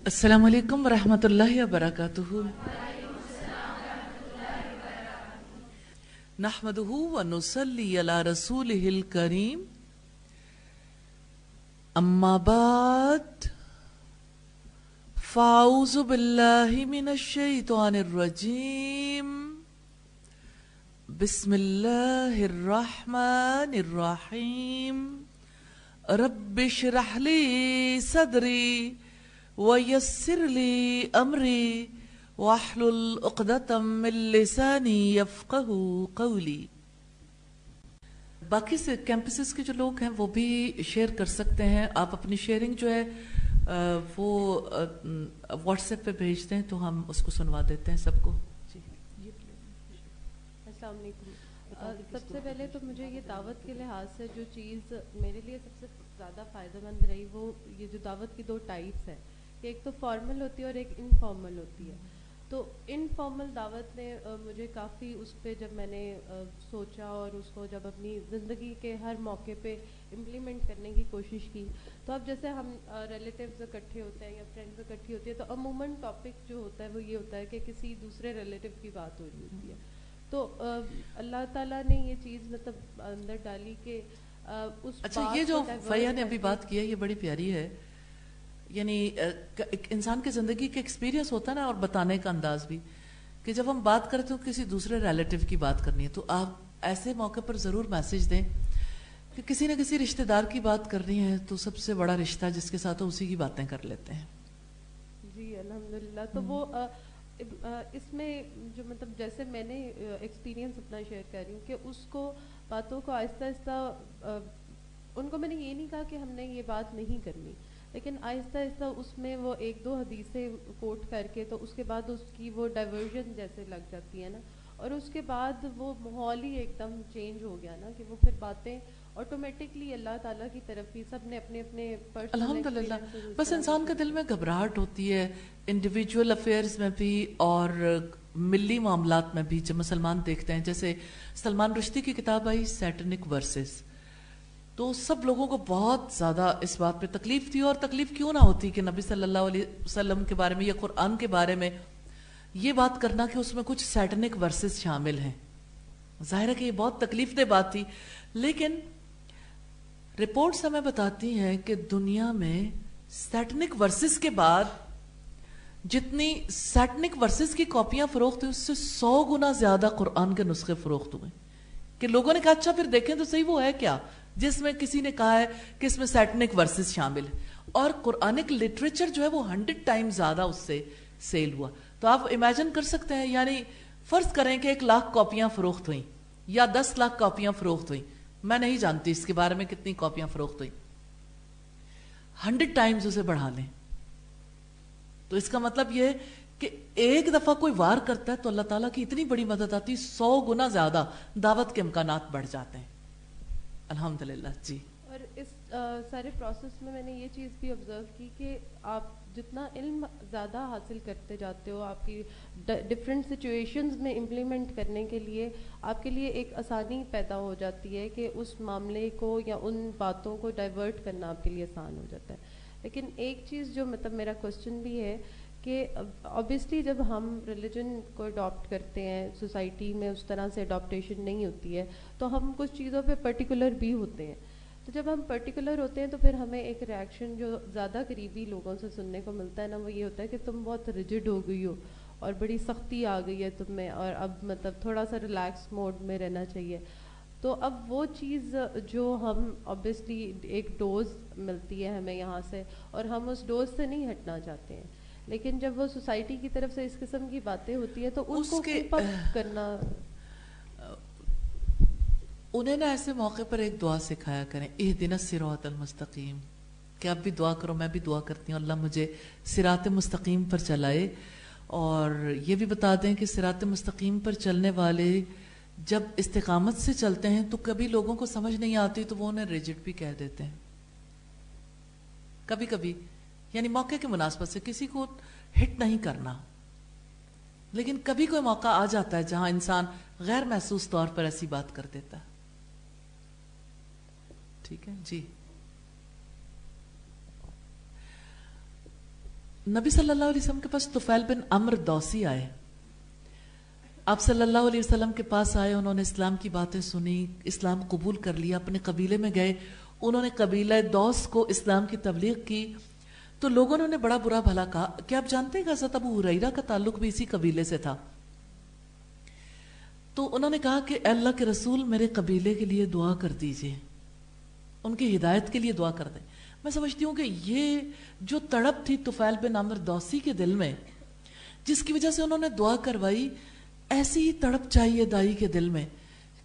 अस्सलामु अलैकुम वरहमतुल्लाहि वबरकातुहू। नहमदुहू व नुसल्ली अला रसूलिहिल करीम। अम्मा बाद फ़ाऊज़ु बिल्लाहि मिनश शैतानिर रजीम। बिस्मिल्लाहिर रहमानिर रहीम। रब्बि इश्रह ली सदरी वयस्सिर ली अमरी वाहलुल उक़दतम मिन लिसानी यफ़क़हू क़ौली। बाकी से कैंपसेस के जो लोग हैं वो भी शेयर कर सकते हैं। आप अपनी शेयरिंग जो है वो व्हाट्सएप पे भेज दें तो हम उसको सुनवा देते हैं सबको। जी अस्सलाम वालेकुम। सबसे पहले तो मुझे ये दावत के लिहाज से जो चीज़ मेरे लिए सबसे ज़्यादा फ़ायदेमंद रही वो ये जो दावत की दो टाइप्स है कि एक तो फॉर्मल होती है और एक इनफॉर्मल होती है। तो इनफॉर्मल दावत ने मुझे काफ़ी उस पर जब मैंने सोचा और उसको जब अपनी ज़िंदगी के हर मौके पे इम्प्लीमेंट करने की कोशिश की, तो अब जैसे हम रिलेटिव्स इकट्ठे होते हैं या फ्रेंड्स इकट्ठी होती है तो अमूमन टॉपिक जो होता है वो ये होता है कि किसी दूसरे रिलेटिव की बात हो रही होती है। तो अल्लाह ताला ने ये चीज़ मतलब अंदर डाली कि उस अच्छा, बात ये जो को divert फैया ने अभी करके- बात की है ये बड़ी प्यारी है। यानी एक इंसान की जिंदगी का एक्सपीरियंस होता है ना, और बताने का अंदाज भी, कि जब हम बात करते हो किसी दूसरे रिलेटिव की बात करनी है तो आप ऐसे मौके पर जरूर मैसेज दें कि किसी न किसी रिश्तेदार की बात करनी है तो सबसे बड़ा रिश्ता जिसके साथ हो उसी की बातें कर लेते हैं। जी अल्हम्दुलिल्लाह। तो वो इसमें जो मतलब जैसे मैंने एक्सपीरियंस अपना शेयर कर रही हूँ कि उसको बातों को आहिस्ता आहिस्ता उनको मैंने ये नहीं कहा कि हमने ये बात नहीं करनी, लेकिन आहिस्ता आहिस्ता उसमें वो एक दो हदीसें कोट करके तो उसके बाद उसकी वो डाइवर्जन जैसे लग जाती है ना, और उसके बाद वो माहौल ही एकदम चेंज हो गया ना कि वो फिर बातें ऑटोमेटिकली अल्लाह ताला की तरफ ही सब ने अपने अपने पर्सनल अल्हम्दुलिल्लाह। बस इंसान के दिल में घबराहट होती है इंडिविजुअल अफेयर्स में भी और मिली मामलात में भी। जब मुसलमान देखते हैं, जैसे सलमान रुश्दी की किताब आई सैटनिक वर्सेस, तो सब लोगों को बहुत ज्यादा इस बात पे तकलीफ थी। और तकलीफ क्यों ना होती कि नबी सल्लल्लाहु अलैहि वसल्लम के बारे में या कुरान के बारे में ये बात करना कि उसमें कुछ सैटनिक वर्सेस शामिल हैं। जाहिर है कि ये बहुत तकलीफदेह बात थी, लेकिन रिपोर्ट्स हमें बताती हैं कि दुनिया में सैटनिक वर्सेस के बाद जितनी सैटनिक वर्सेस की कॉपियां फरोख्त हुई उससे 100 गुना ज्यादा कुरान के नुस्खे फरोख्त हुए। कि लोगों ने कहा अच्छा फिर देखें तो सही वो है क्या जिसमें किसी ने कहा है कि इसमें सैटनिक वर्सेस शामिल है। और कुरानिक लिटरेचर जो है वो 100 टाइम्स ज्यादा उससे सेल हुआ। तो आप इमेजिन कर सकते हैं, यानी फर्ज करें कि 1,00,000 कॉपियां फरोख्त हुई या 10 लाख कॉपियां फरोख्त हुई, मैं नहीं जानती इसके बारे में कितनी कॉपियां फरोख्त हुई, 100 टाइम्स उसे बढ़ा लें तो इसका मतलब यह कि एक दफा कोई वार करता है तो अल्लाह ताला की इतनी बड़ी मदद आती है, 100 गुना ज्यादा दावत के इम्कानात बढ़ जाते हैं। अल्हम्दुलिल्लाह जी। और इस सारे प्रोसेस में मैंने ये चीज़ भी ऑब्जर्व की कि आप जितना इल्म ज़्यादा हासिल करते जाते हो, आपकी डिफरेंट सिचुएशंस में इम्प्लीमेंट करने के लिए आपके लिए एक आसानी पैदा हो जाती है कि उस मामले को या उन बातों को डाइवर्ट करना आपके लिए आसान हो जाता है। लेकिन एक चीज़ जो मतलब मेरा क्वेश्चन भी है कि ऑब्वियसली जब हम रिलीजन को अडॉप्ट करते हैं, सोसाइटी में उस तरह से अडॉप्टेशन नहीं होती है तो हम कुछ चीज़ों पे पर्टिकुलर भी होते हैं। तो जब हम पर्टिकुलर होते हैं तो फिर हमें एक रिएक्शन जो ज़्यादा करीबी लोगों से सुनने को मिलता है ना, वो ये होता है कि तुम बहुत रिजिड हो गई हो और बड़ी सख्ती आ गई है तुम में और अब मतलब थोड़ा सा रिलैक्स मोड में रहना चाहिए। तो अब वो चीज़ जो हम ऑब्वियसली एक डोज मिलती है हमें यहाँ से और हम उस डोज से नहीं हटना चाहते हैं, लेकिन जब वो सोसाइटी की तरफ से इस किस्म की बातें होती है तो उनको उसके कीप अप करना। उन्हें ना ऐसे मौके पर एक दुआ सिखाया करें, इहदिना सिरातल मुस्तकीम, कि आप भी दुआ करो, मैं भी दुआ करती हूँ अल्लाह मुझे सिरात मुस्तकीम पर चलाए। और ये भी बता दें कि सिरात मुस्तकीम पर चलने वाले जब इस्तिकामत से चलते हैं तो कभी लोगों को समझ नहीं आती तो वो उन्हें रिजिड भी कह देते हैं कभी कभी, यानी मौके की मुनासबत से किसी को हिट नहीं करना। लेकिन कभी कोई मौका आ जाता है जहां इंसान गैर महसूस तौर पर ऐसी बात कर देता है। ठीक है जी। नबी सल्लल्लाहु अलैहि वसल्लम के पास तुफैल बिन अम्र दौसी आए। आप सल्लल्लाहु अलैहि वसल्लम के पास आए, उन्होंने इस्लाम की बातें सुनी, इस्लाम कबूल कर लिया, अपने कबीले में गए, उन्होंने कबीला दौस को इस्लाम की तबलीग की। तो लोगों ने बड़ा बुरा भला कहा। क्या आप जानते हैं कि हज़रत अबू हुरैरा का ताल्लुक भी इसी कबीले से था? तो उन्होंने कहा कि अल्लाह के रसूल मेरे कबीले के लिए दुआ कर दीजिए, उनकी हिदायत के लिए दुआ कर दें। मैं समझती हूँ कि ये जो तड़प थी तुफैल बिन अम्र दौसी के दिल में, जिसकी वजह से उन्होंने दुआ करवाई, ऐसी ही तड़प चाहिए दाई के दिल में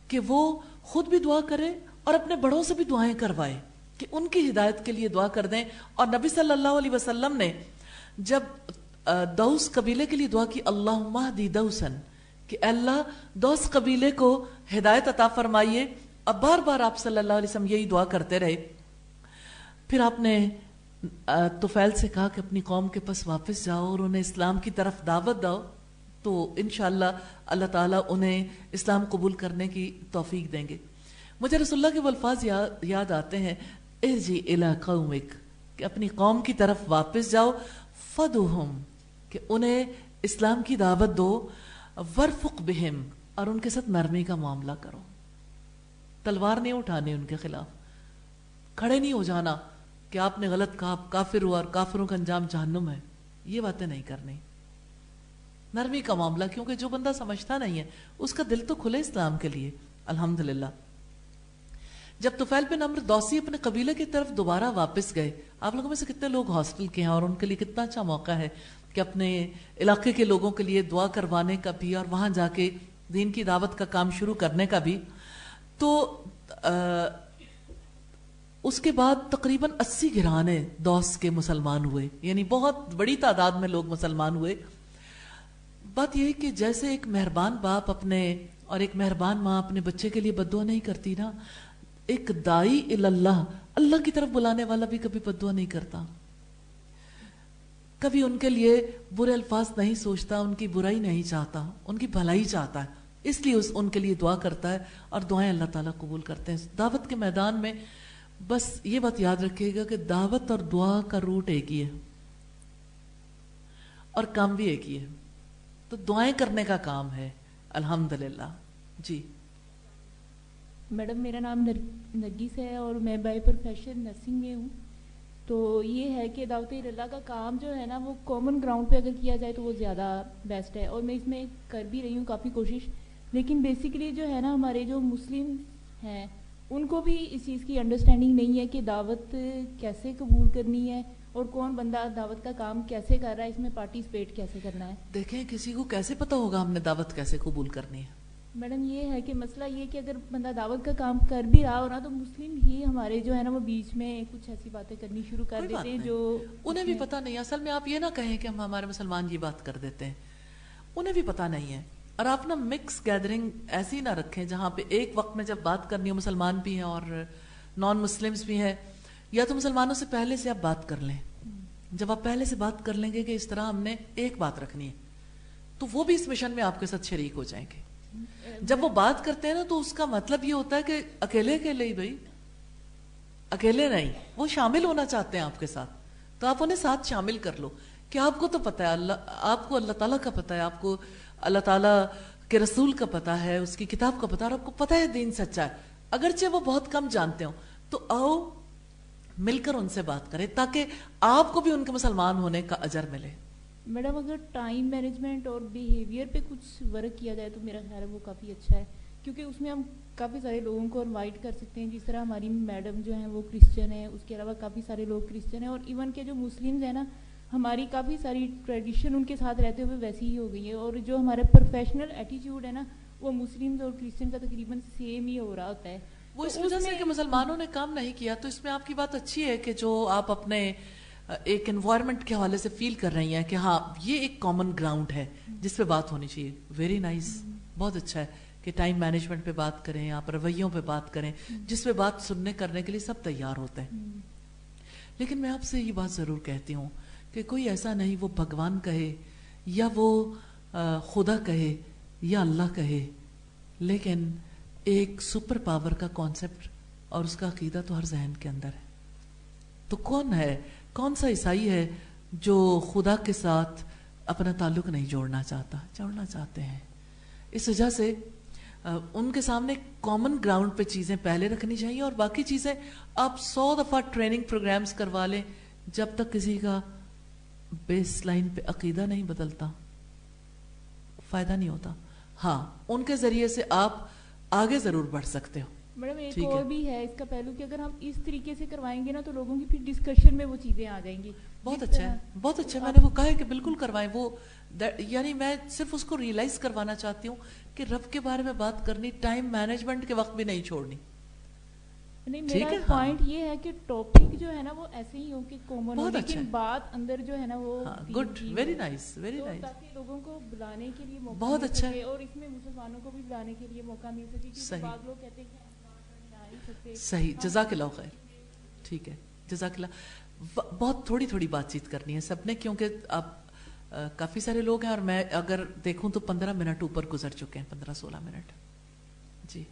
कि वो खुद भी दुआ करे और अपने बड़ों से भी दुआएं करवाए कि उनकी हिदायत के लिए दुआ कर दें। और नबी सल्लल्लाहु अलैहि वसल्लम ने जब दौस कबीले के लिए दुआ की, अल्लाहुम्मा हदी दौसन, कि अल्लाह दौस कबीले को हिदायत अता फरमाइए, अब बार बार आप सल्लल्लाहु अलैहि वसल्लम यही दुआ करते रहे। फिर आपने तुफैल से कहा कि अपनी कौम के पास वापस जाओ और उन्हें इस्लाम की तरफ दावत दो, तो इंशाअल्लाह अल्लाह ताला उन्हें इस्लाम कबूल करने की तौफीक देंगे। मुझे रसूलुल्लाह के वो अल्फाज याद आते हैं, इरजी इला कौमिक, कि अपनी कौम की तरफ वापस जाओ, फदुहुम, कि उन्हें इस्लाम की दावत दो, वरफुक बिहिम, और उनके साथ नरमी का मामला करो। तलवार नहीं उठानी उनके खिलाफ, खड़े नहीं हो जाना कि आपने गलत कहा, आप काफिर हुआ और काफिरों का अंजाम जहन्नुम है, ये बातें नहीं करनी। नरमी का मामला, क्योंकि जो बंदा समझता नहीं है उसका दिल तो खुले इस्लाम के लिए। अल्हम्दुलिल्लाह जब तुफैल बिन अम्र दौसी अपने कबीले की तरफ दोबारा वापस गए, आप लोगों में से कितने लोग हॉस्टल के हैं और उनके लिए कितना अच्छा मौका है कि अपने इलाके के लोगों के लिए दुआ करवाने का भी और वहां जाके दीन की दावत का काम शुरू करने का भी। तो उसके बाद तकरीबन 80 घराने दौस के मुसलमान हुए, यानी बहुत बड़ी तादाद में लोग मुसलमान हुए। बात यह है कि जैसे एक मेहरबान बाप अपने और एक मेहरबान माँ अपने बच्चे के लिए बद्दुआ नहीं करती ना, एक दाई इल्लल्लाह, अल्लाह की तरफ बुलाने वाला भी कभी बद्दुआ नहीं करता, कभी उनके लिए बुरे अल्फाज नहीं सोचता, उनकी बुराई नहीं चाहता, उनकी भलाई चाहता है, इसलिए उनके लिए दुआ करता है और दुआएं अल्लाह ताला कबूल करते हैं। दावत के मैदान में बस ये बात याद रखिएगा कि दावत और दुआ का रूट एक ही है और काम भी एक ही है, तो दुआएं करने का काम है। अल्हम्दुलिल्लाह जी। मैडम मेरा नाम नरगिस है और मैं बाय प्रोफेशन नर्सिंग में हूँ। तो ये है कि दावत इल्लाह का काम जो है ना, वो कॉमन ग्राउंड पे अगर किया जाए तो वो ज़्यादा बेस्ट है, और मैं इसमें कर भी रही हूँ काफ़ी कोशिश। लेकिन बेसिकली जो है ना, हमारे जो मुस्लिम हैं उनको भी इस चीज़ की अंडरस्टैंडिंग नहीं है कि दावत कैसे कबूल करनी है और कौन बंदा दावत का काम कैसे कर रहा है, इसमें पार्टिसिपेट कैसे करना है। देखें, किसी को कैसे पता होगा हमने दावत कैसे कबूल करनी है? मैडम ये है कि मसला ये कि अगर बंदा दावत का काम कर भी रहा हो ना, तो मुस्लिम ही हमारे जो है ना वो बीच में कुछ ऐसी बातें करनी शुरू कर देते हैं जो उन्हें भी पता नहीं। असल में आप ये ना कहें कि हम हमारे मुसलमान ये बात कर देते हैं, उन्हें भी पता नहीं है। और आप ना मिक्स गैदरिंग ऐसी ना रखें जहाँ पे एक वक्त में जब बात करनी हो, मुसलमान भी हैं और नॉन मुस्लिम्स भी हैं, या तो मुसलमानों से पहले से आप बात कर लें। जब आप पहले से बात कर लेंगे कि इस तरह हमने एक बात रखनी है, तो वो भी इस मिशन में आपके साथ शरीक हो जाएंगे। जब वो बात करते हैं ना, तो उसका मतलब ये होता है कि अकेले अकेले ही, भाई अकेले नहीं, वो शामिल होना चाहते हैं आपके साथ, तो आप उन्हें साथ शामिल कर लो कि आपको तो पता है आपको अल्लाह ताला का पता है, आपको अल्लाह ताला के रसूल का पता है, उसकी किताब का पता है, और आपको पता है दीन सच्चा है। अगरचे वो बहुत कम जानते हो, तो आओ मिलकर उनसे बात करें ताकि आपको भी उनके मुसलमान होने का अजर मिले। मैडम अगर टाइम मैनेजमेंट और बिहेवियर पे कुछ वर्क किया जाए तो मेरा ख्याल है वो काफ़ी अच्छा है, क्योंकि उसमें हम काफ़ी सारे लोगों को इनवाइट कर सकते हैं। जिस तरह हमारी मैडम जो हैं वो क्रिश्चियन है, उसके अलावा काफ़ी सारे लोग क्रिश्चियन हैं, और इवन के जो मुस्लिम्स हैं ना, हमारी काफ़ी सारी ट्रेडिशन उनके साथ रहते हुए वैसी ही हो गई है, और जो हमारा प्रोफेशनल एटीट्यूड है ना, वो मुस्लिम्स और क्रिश्चियन का तकरीबन सेम ही हो रहा होता है। वो तो इस वजह से कि मुसलमानों ने काम नहीं किया, तो इसमें आपकी बात अच्छी है कि जो आप अपने एक एनवायरनमेंट के हवाले से फील कर रही हैं कि हाँ ये एक कॉमन ग्राउंड है जिस पे बात होनी चाहिए। वेरी नाइस, बहुत अच्छा है कि टाइम मैनेजमेंट पे बात करें, आप रवैयों पे बात करें, जिस पे बात सुनने करने के लिए सब तैयार होते हैं। लेकिन मैं आपसे ये बात जरूर कहती हूँ कि कोई ऐसा नहीं वो भगवान कहे या वो खुदा कहे या अल्लाह कहे, लेकिन एक सुपर पावर का कॉन्सेप्ट और उसका अकीदा तो हर जहन के अंदर है। तो कौन है, कौन सा ईसाई है जो खुदा के साथ अपना ताल्लुक नहीं जोड़ना चाहते हैं। इस वजह से उनके सामने कॉमन ग्राउंड पे चीज़ें पहले रखनी चाहिए, और बाकी चीज़ें आप 100 दफ़ा ट्रेनिंग प्रोग्राम्स करवा लें, जब तक किसी का बेस लाइन पे अकीदा नहीं बदलता फायदा नहीं होता। हाँ, उनके जरिए से आप आगे जरूर बढ़ सकते हो। मैडम एक ठीक और है। भी है इसका पहलू कि अगर हम इस तरीके से करवाएंगे ना तो लोगों की फिर डिस्कशन में वो चीजें आ जाएंगी। बहुत जिस अच्छा है, तरह- बहुत अच्छा है। मैंने वो कहा है कि बिल्कुल करवाएं वो, यानी मैं सिर्फ उसको रियलाइज करवाना चाहती हूँ कि रब के बारे में बात करनी, टाइम मैनेजमेंट के वक्त भी नहीं छोड़नी। नहीं, ठीक मेरा है, हाँ। पॉइंट ये है कि टॉपिक जो है ना वो ऐसे ही हो कि कॉमन हो, बहुत अच्छा लेकिन है। बात अंदर जो है ना वो हाँ, दीन गुड, की वेरी हो। नाइस, वेरी तो नाइस। ताकि लोगों को बुलाने के लिए मौका बहुत मिल अच्छा है। सके, और इसमें मुसलमानों को भी बुलाने के लिए मौका मिल सके, क्योंकि सही। बाद लोग कहते हैं कि हम वहाँ आ नहीं सकते। सही, हम- जज़ाकिल्लाह खैर। ठीक है, जज़ाकिल्लाह। बहुत थोड़ी थोड़ी बातचीत करनी है सबने, क्योंकि आप काफी सारे लोग हैं, और मैं अगर देखूं तो 15 मिनट ऊपर गुजर चुके हैं, 15-16 मिनट। जी।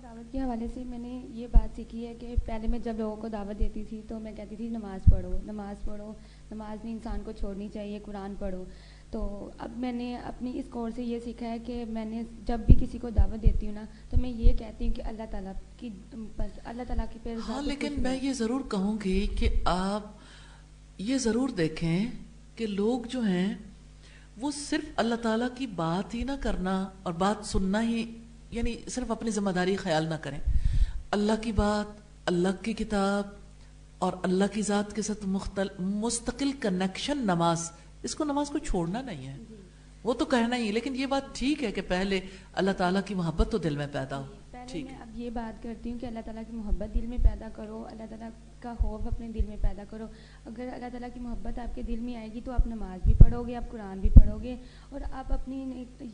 दावत के हवाले से मैंने ये बात सीखी है कि पहले मैं जब लोगों को दावत देती थी तो मैं कहती थी नमाज़ पढ़ो, नमाज़ पढ़ो, नमाज में इंसान को छोड़नी चाहिए, कुरान पढ़ो। तो अब मैंने अपनी इस कोर्स से ये सीखा है कि मैंने जब भी किसी को दावत देती हूँ ना तो मैं ये कहती हूँ कि अल्लाह ताला की, बस अल्लाह ताला की पे हाँ, लेकिन मैं ये जरूर कहूंगी कि आप ये जरूर देखें कि लोग जो हैं वो सिर्फ अल्लाह ताला की बात ही ना करना और बात सुनना ही, यानी सिर्फ अपनी जिम्मेदारी ख्याल ना करें। अल्लाह की बात, अल्लाह की किताब और अल्लाह की ज़ात के साथ मुस्तकिल कनेक्शन, नमाज, इसको नमाज को छोड़ना नहीं है, वो तो कहना ही। लेकिन ये बात ठीक है कि पहले अल्लाह ताला की मोहब्बत तो दिल में पैदा हो। पहले ठीक मैं है, अब ये बात करती हूँ कि अल्लाह ताला की मोहब्बत दिल में पैदा करो, अल्लाह ताला का खौफ अपने दिल में पैदा करो। अगर अल्लाह ताला की मोहब्बत आपके दिल में आएगी तो आप नमाज भी पढ़ोगे, आप कुरान भी पढ़ोगे, और आप अपनी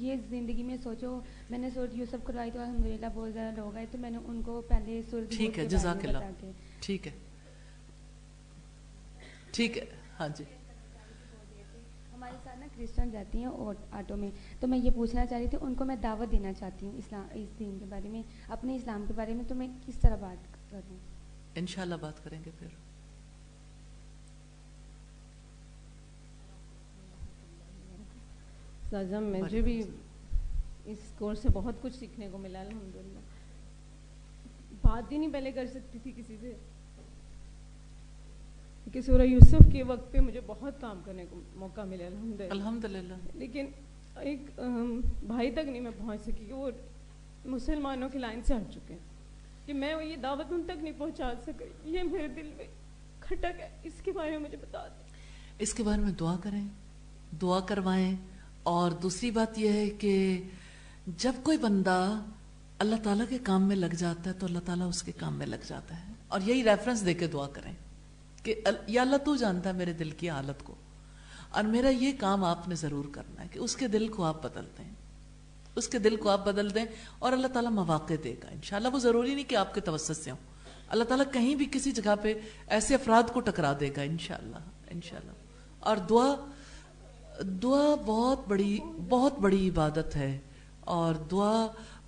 ये ज़िंदगी में सोचो। मैंने सूरत यूसुफ करवाई तो अल्हम्दुलिल्लाह बहुत ज़्यादा लोग आए, तो मैंने उनको पहले सूरत ठीक हूद है, के बारे में जज़ाकिल्लाह। बता के, ठीक है, ठीक है। हाँ जी। हमारे साथ ना क्रिश्चियन जाती हैं और ऑटो में, तो मैं ये पूछना चाह रही थी, उनको मैं दावत देना चाहती हूँ इस्लाम, इस दीन के बारे में, अपने इस्लाम के बारे में, तो मैं किस तरह बात करूँ? इंशाल्लाह बात करेंगे फिर। साजा, मुझे भी इस कोर्स से बहुत कुछ सीखने को मिला अल्हम्दुलिल्लाह। बात ही नहीं पहले कर सकती थी किसी से, कि सूरह यूसुफ के वक्त पे मुझे बहुत काम करने को मौका मिला अल्हम्दुलिल्लाह। अल्हम्दुलिल्लाह। लेकिन एक भाई तक नहीं मैं पहुंच सकी, कि वो मुसलमानों की लाइन से हट चुके हैं, कि मैं ये दावत उन तक नहीं पहुंचा सकी। ये मेरे दिल में खटक है, इसके बारे में मुझे बता दें। इसके बारे में दुआ करें, दुआ करवाएं। और दूसरी बात यह है कि जब कोई बंदा अल्लाह ताला के काम में लग जाता है तो अल्लाह ताला उसके काम में लग जाता है। और यही रेफरेंस देके दुआ करें कि या अल्लाह तू जानता है मेरे दिल की हालत को, और मेरा ये काम आपने ज़रूर करना है कि उसके दिल को आप बदल दें, उसके दिल को आप बदल दें, और अल्लाह ताला मौक़े देगा इंशाल्लाह। वो ज़रूरी नहीं कि आपके तवस्सुस से हो, अल्लाह ताला कहीं भी किसी जगह पे ऐसे अफराद को टकरा देगा इंशाल्लाह, इंशाल्लाह। और दुआ बहुत बड़ी इबादत है, और दुआ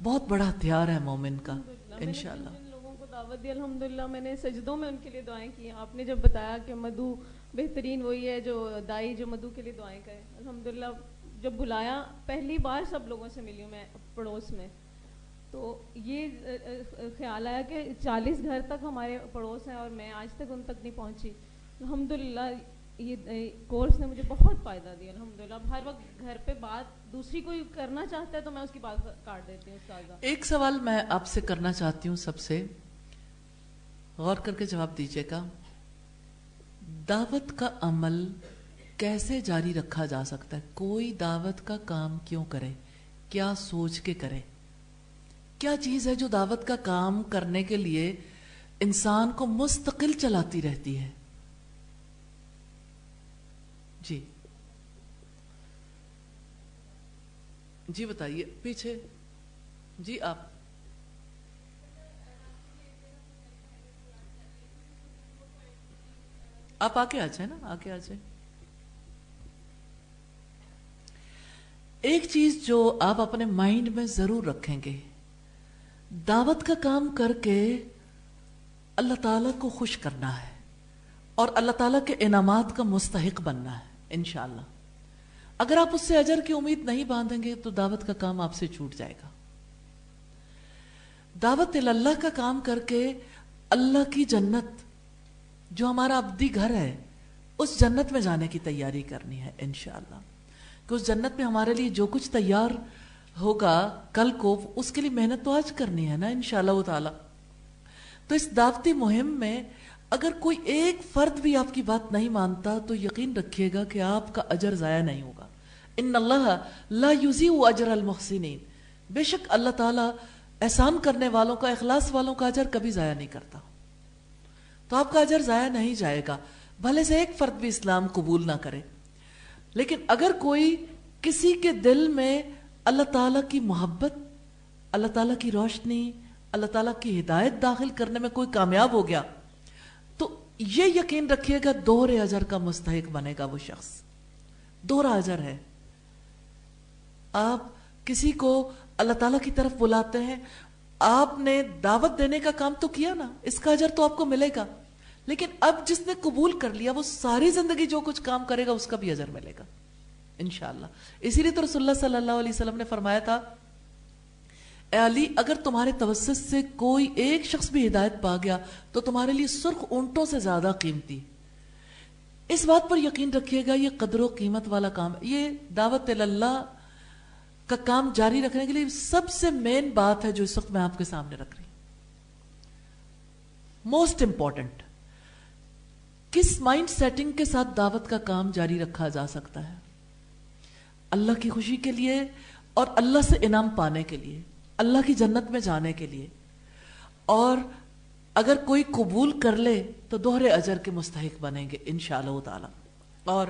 बहुत बड़ा हथियार है मोमिन का इंशाल्लाह। जिन लोगों को दावत दी अल्हम्दुलिल्लाह, मैंने सजदों में उनके लिए दुआएं की। आपने जब बताया कि मधु बेहतरीन वही है जो दाई जो मधु के लिए दुआएं करे, अल्हम्दुलिल्लाह जब बुलाया पहली बार सब लोगों से मिली हूँ मैं पड़ोस में, तो ये ख्याल आया कि 40 घर तक हमारे पड़ोस हैं और मैं आज तक उन तक नहीं पहुँची। अल्हम्दुलिल्लाह ये कोर्स ने मुझे बहुत फ़ायदा दिया अल्हम्दुलिल्लाह। हर वक्त घर पे बात दूसरी कोई करना चाहता है तो मैं उसकी बात काट देती हूँ। उस्ताज़ा, एक सवाल मैं आपसे करना चाहती हूँ, सबसे गौर करके जवाब दीजिएगा। दावत का अमल कैसे जारी रखा जा सकता है? कोई दावत का काम क्यों करे, क्या सोच के करे? क्या चीज है जो दावत का काम करने के लिए इंसान को मुस्तकिल चलाती रहती है? जी जी बताइए, पीछे जी आप। आप आके आ जाए ना, आके आ जाए। एक चीज जो आप अपने माइंड में जरूर रखेंगे, दावत का काम करके अल्लाह ताला को खुश करना है, और अल्लाह ताला के इनामात का मुस्तहिक बनना है इंशाअल्लाह। अगर आप उससे अजर की उम्मीद नहीं बांधेंगे तो दावत का काम आपसे छूट जाएगा। दावत अल्लाह का काम करके अल्लाह की जन्नत जो हमारा अब्दी घर है उस जन्नत में जाने की तैयारी करनी है इंशाअल्लाह, कि उस जन्नत में हमारे लिए जो कुछ तैयार होगा कल को, उसके लिए मेहनत तो आज करनी है ना इंशाअल्लाह ताला। तो इस दावती मुहिम में अगर कोई एक फर्द भी आपकी बात नहीं मानता तो यकीन रखिएगा कि आपका अजर जाया नहीं होगा। इन्नल्लाह ला युज़ीउ अजरल मुहसिनीन, बेशक अल्लाह ताला एहसान करने वालों का, इखलास वालों का अजर कभी जाया नहीं करता। तो आपका अजर जाया नहीं जाएगा, भले से एक फर्द भी इस्लाम कबूल ना करे। लेकिन अगर कोई किसी के दिल में अल्लाह ताला की मोहब्बत, अल्लाह ताला की रोशनी, अल्लाह ताला की हिदायत दाखिल करने में कोई कामयाब हो गया तो ये यकीन रखिएगा दोहरे अजर का मुस्तहिक बनेगा वो शख्स। दोहरा अजर है। आप किसी को अल्लाह ताला की तरफ बुलाते हैं, आपने दावत देने का काम तो किया ना, इसका अजर तो आपको मिलेगा। लेकिन अब जिसने कबूल कर लिया वो सारी जिंदगी जो कुछ काम करेगा उसका भी अजर मिलेगा इंशाअल्लाह। इसीलिए तो रसूलुल्लाह सल्लल्लाहु अलैहि वसल्लम ने फरमाया था, ए अली, अगर तुम्हारे तवस्सुत से कोई एक शख्स भी हिदायत पा गया तो तुम्हारे लिए सुर्ख ऊंटों से ज्यादा कीमती। इस बात पर यकीन रखिएगा, ये कदर कीमत वाला काम है। ये दावत अल्लाह का काम जारी रखने के लिए सबसे मेन बात है जो इस वक्त मैं आपके सामने रख रही हूं, मोस्ट इंपॉर्टेंट। किस माइंड सेटिंग के साथ दावत का काम जारी रखा जा सकता है? अल्लाह की खुशी के लिए और अल्लाह से इनाम पाने के लिए, अल्लाह की जन्नत में जाने के लिए। और अगर कोई कबूल कर ले तो दोहरे अजर के मुस्तहिक बनेंगे इंशाअल्लाह ताला। और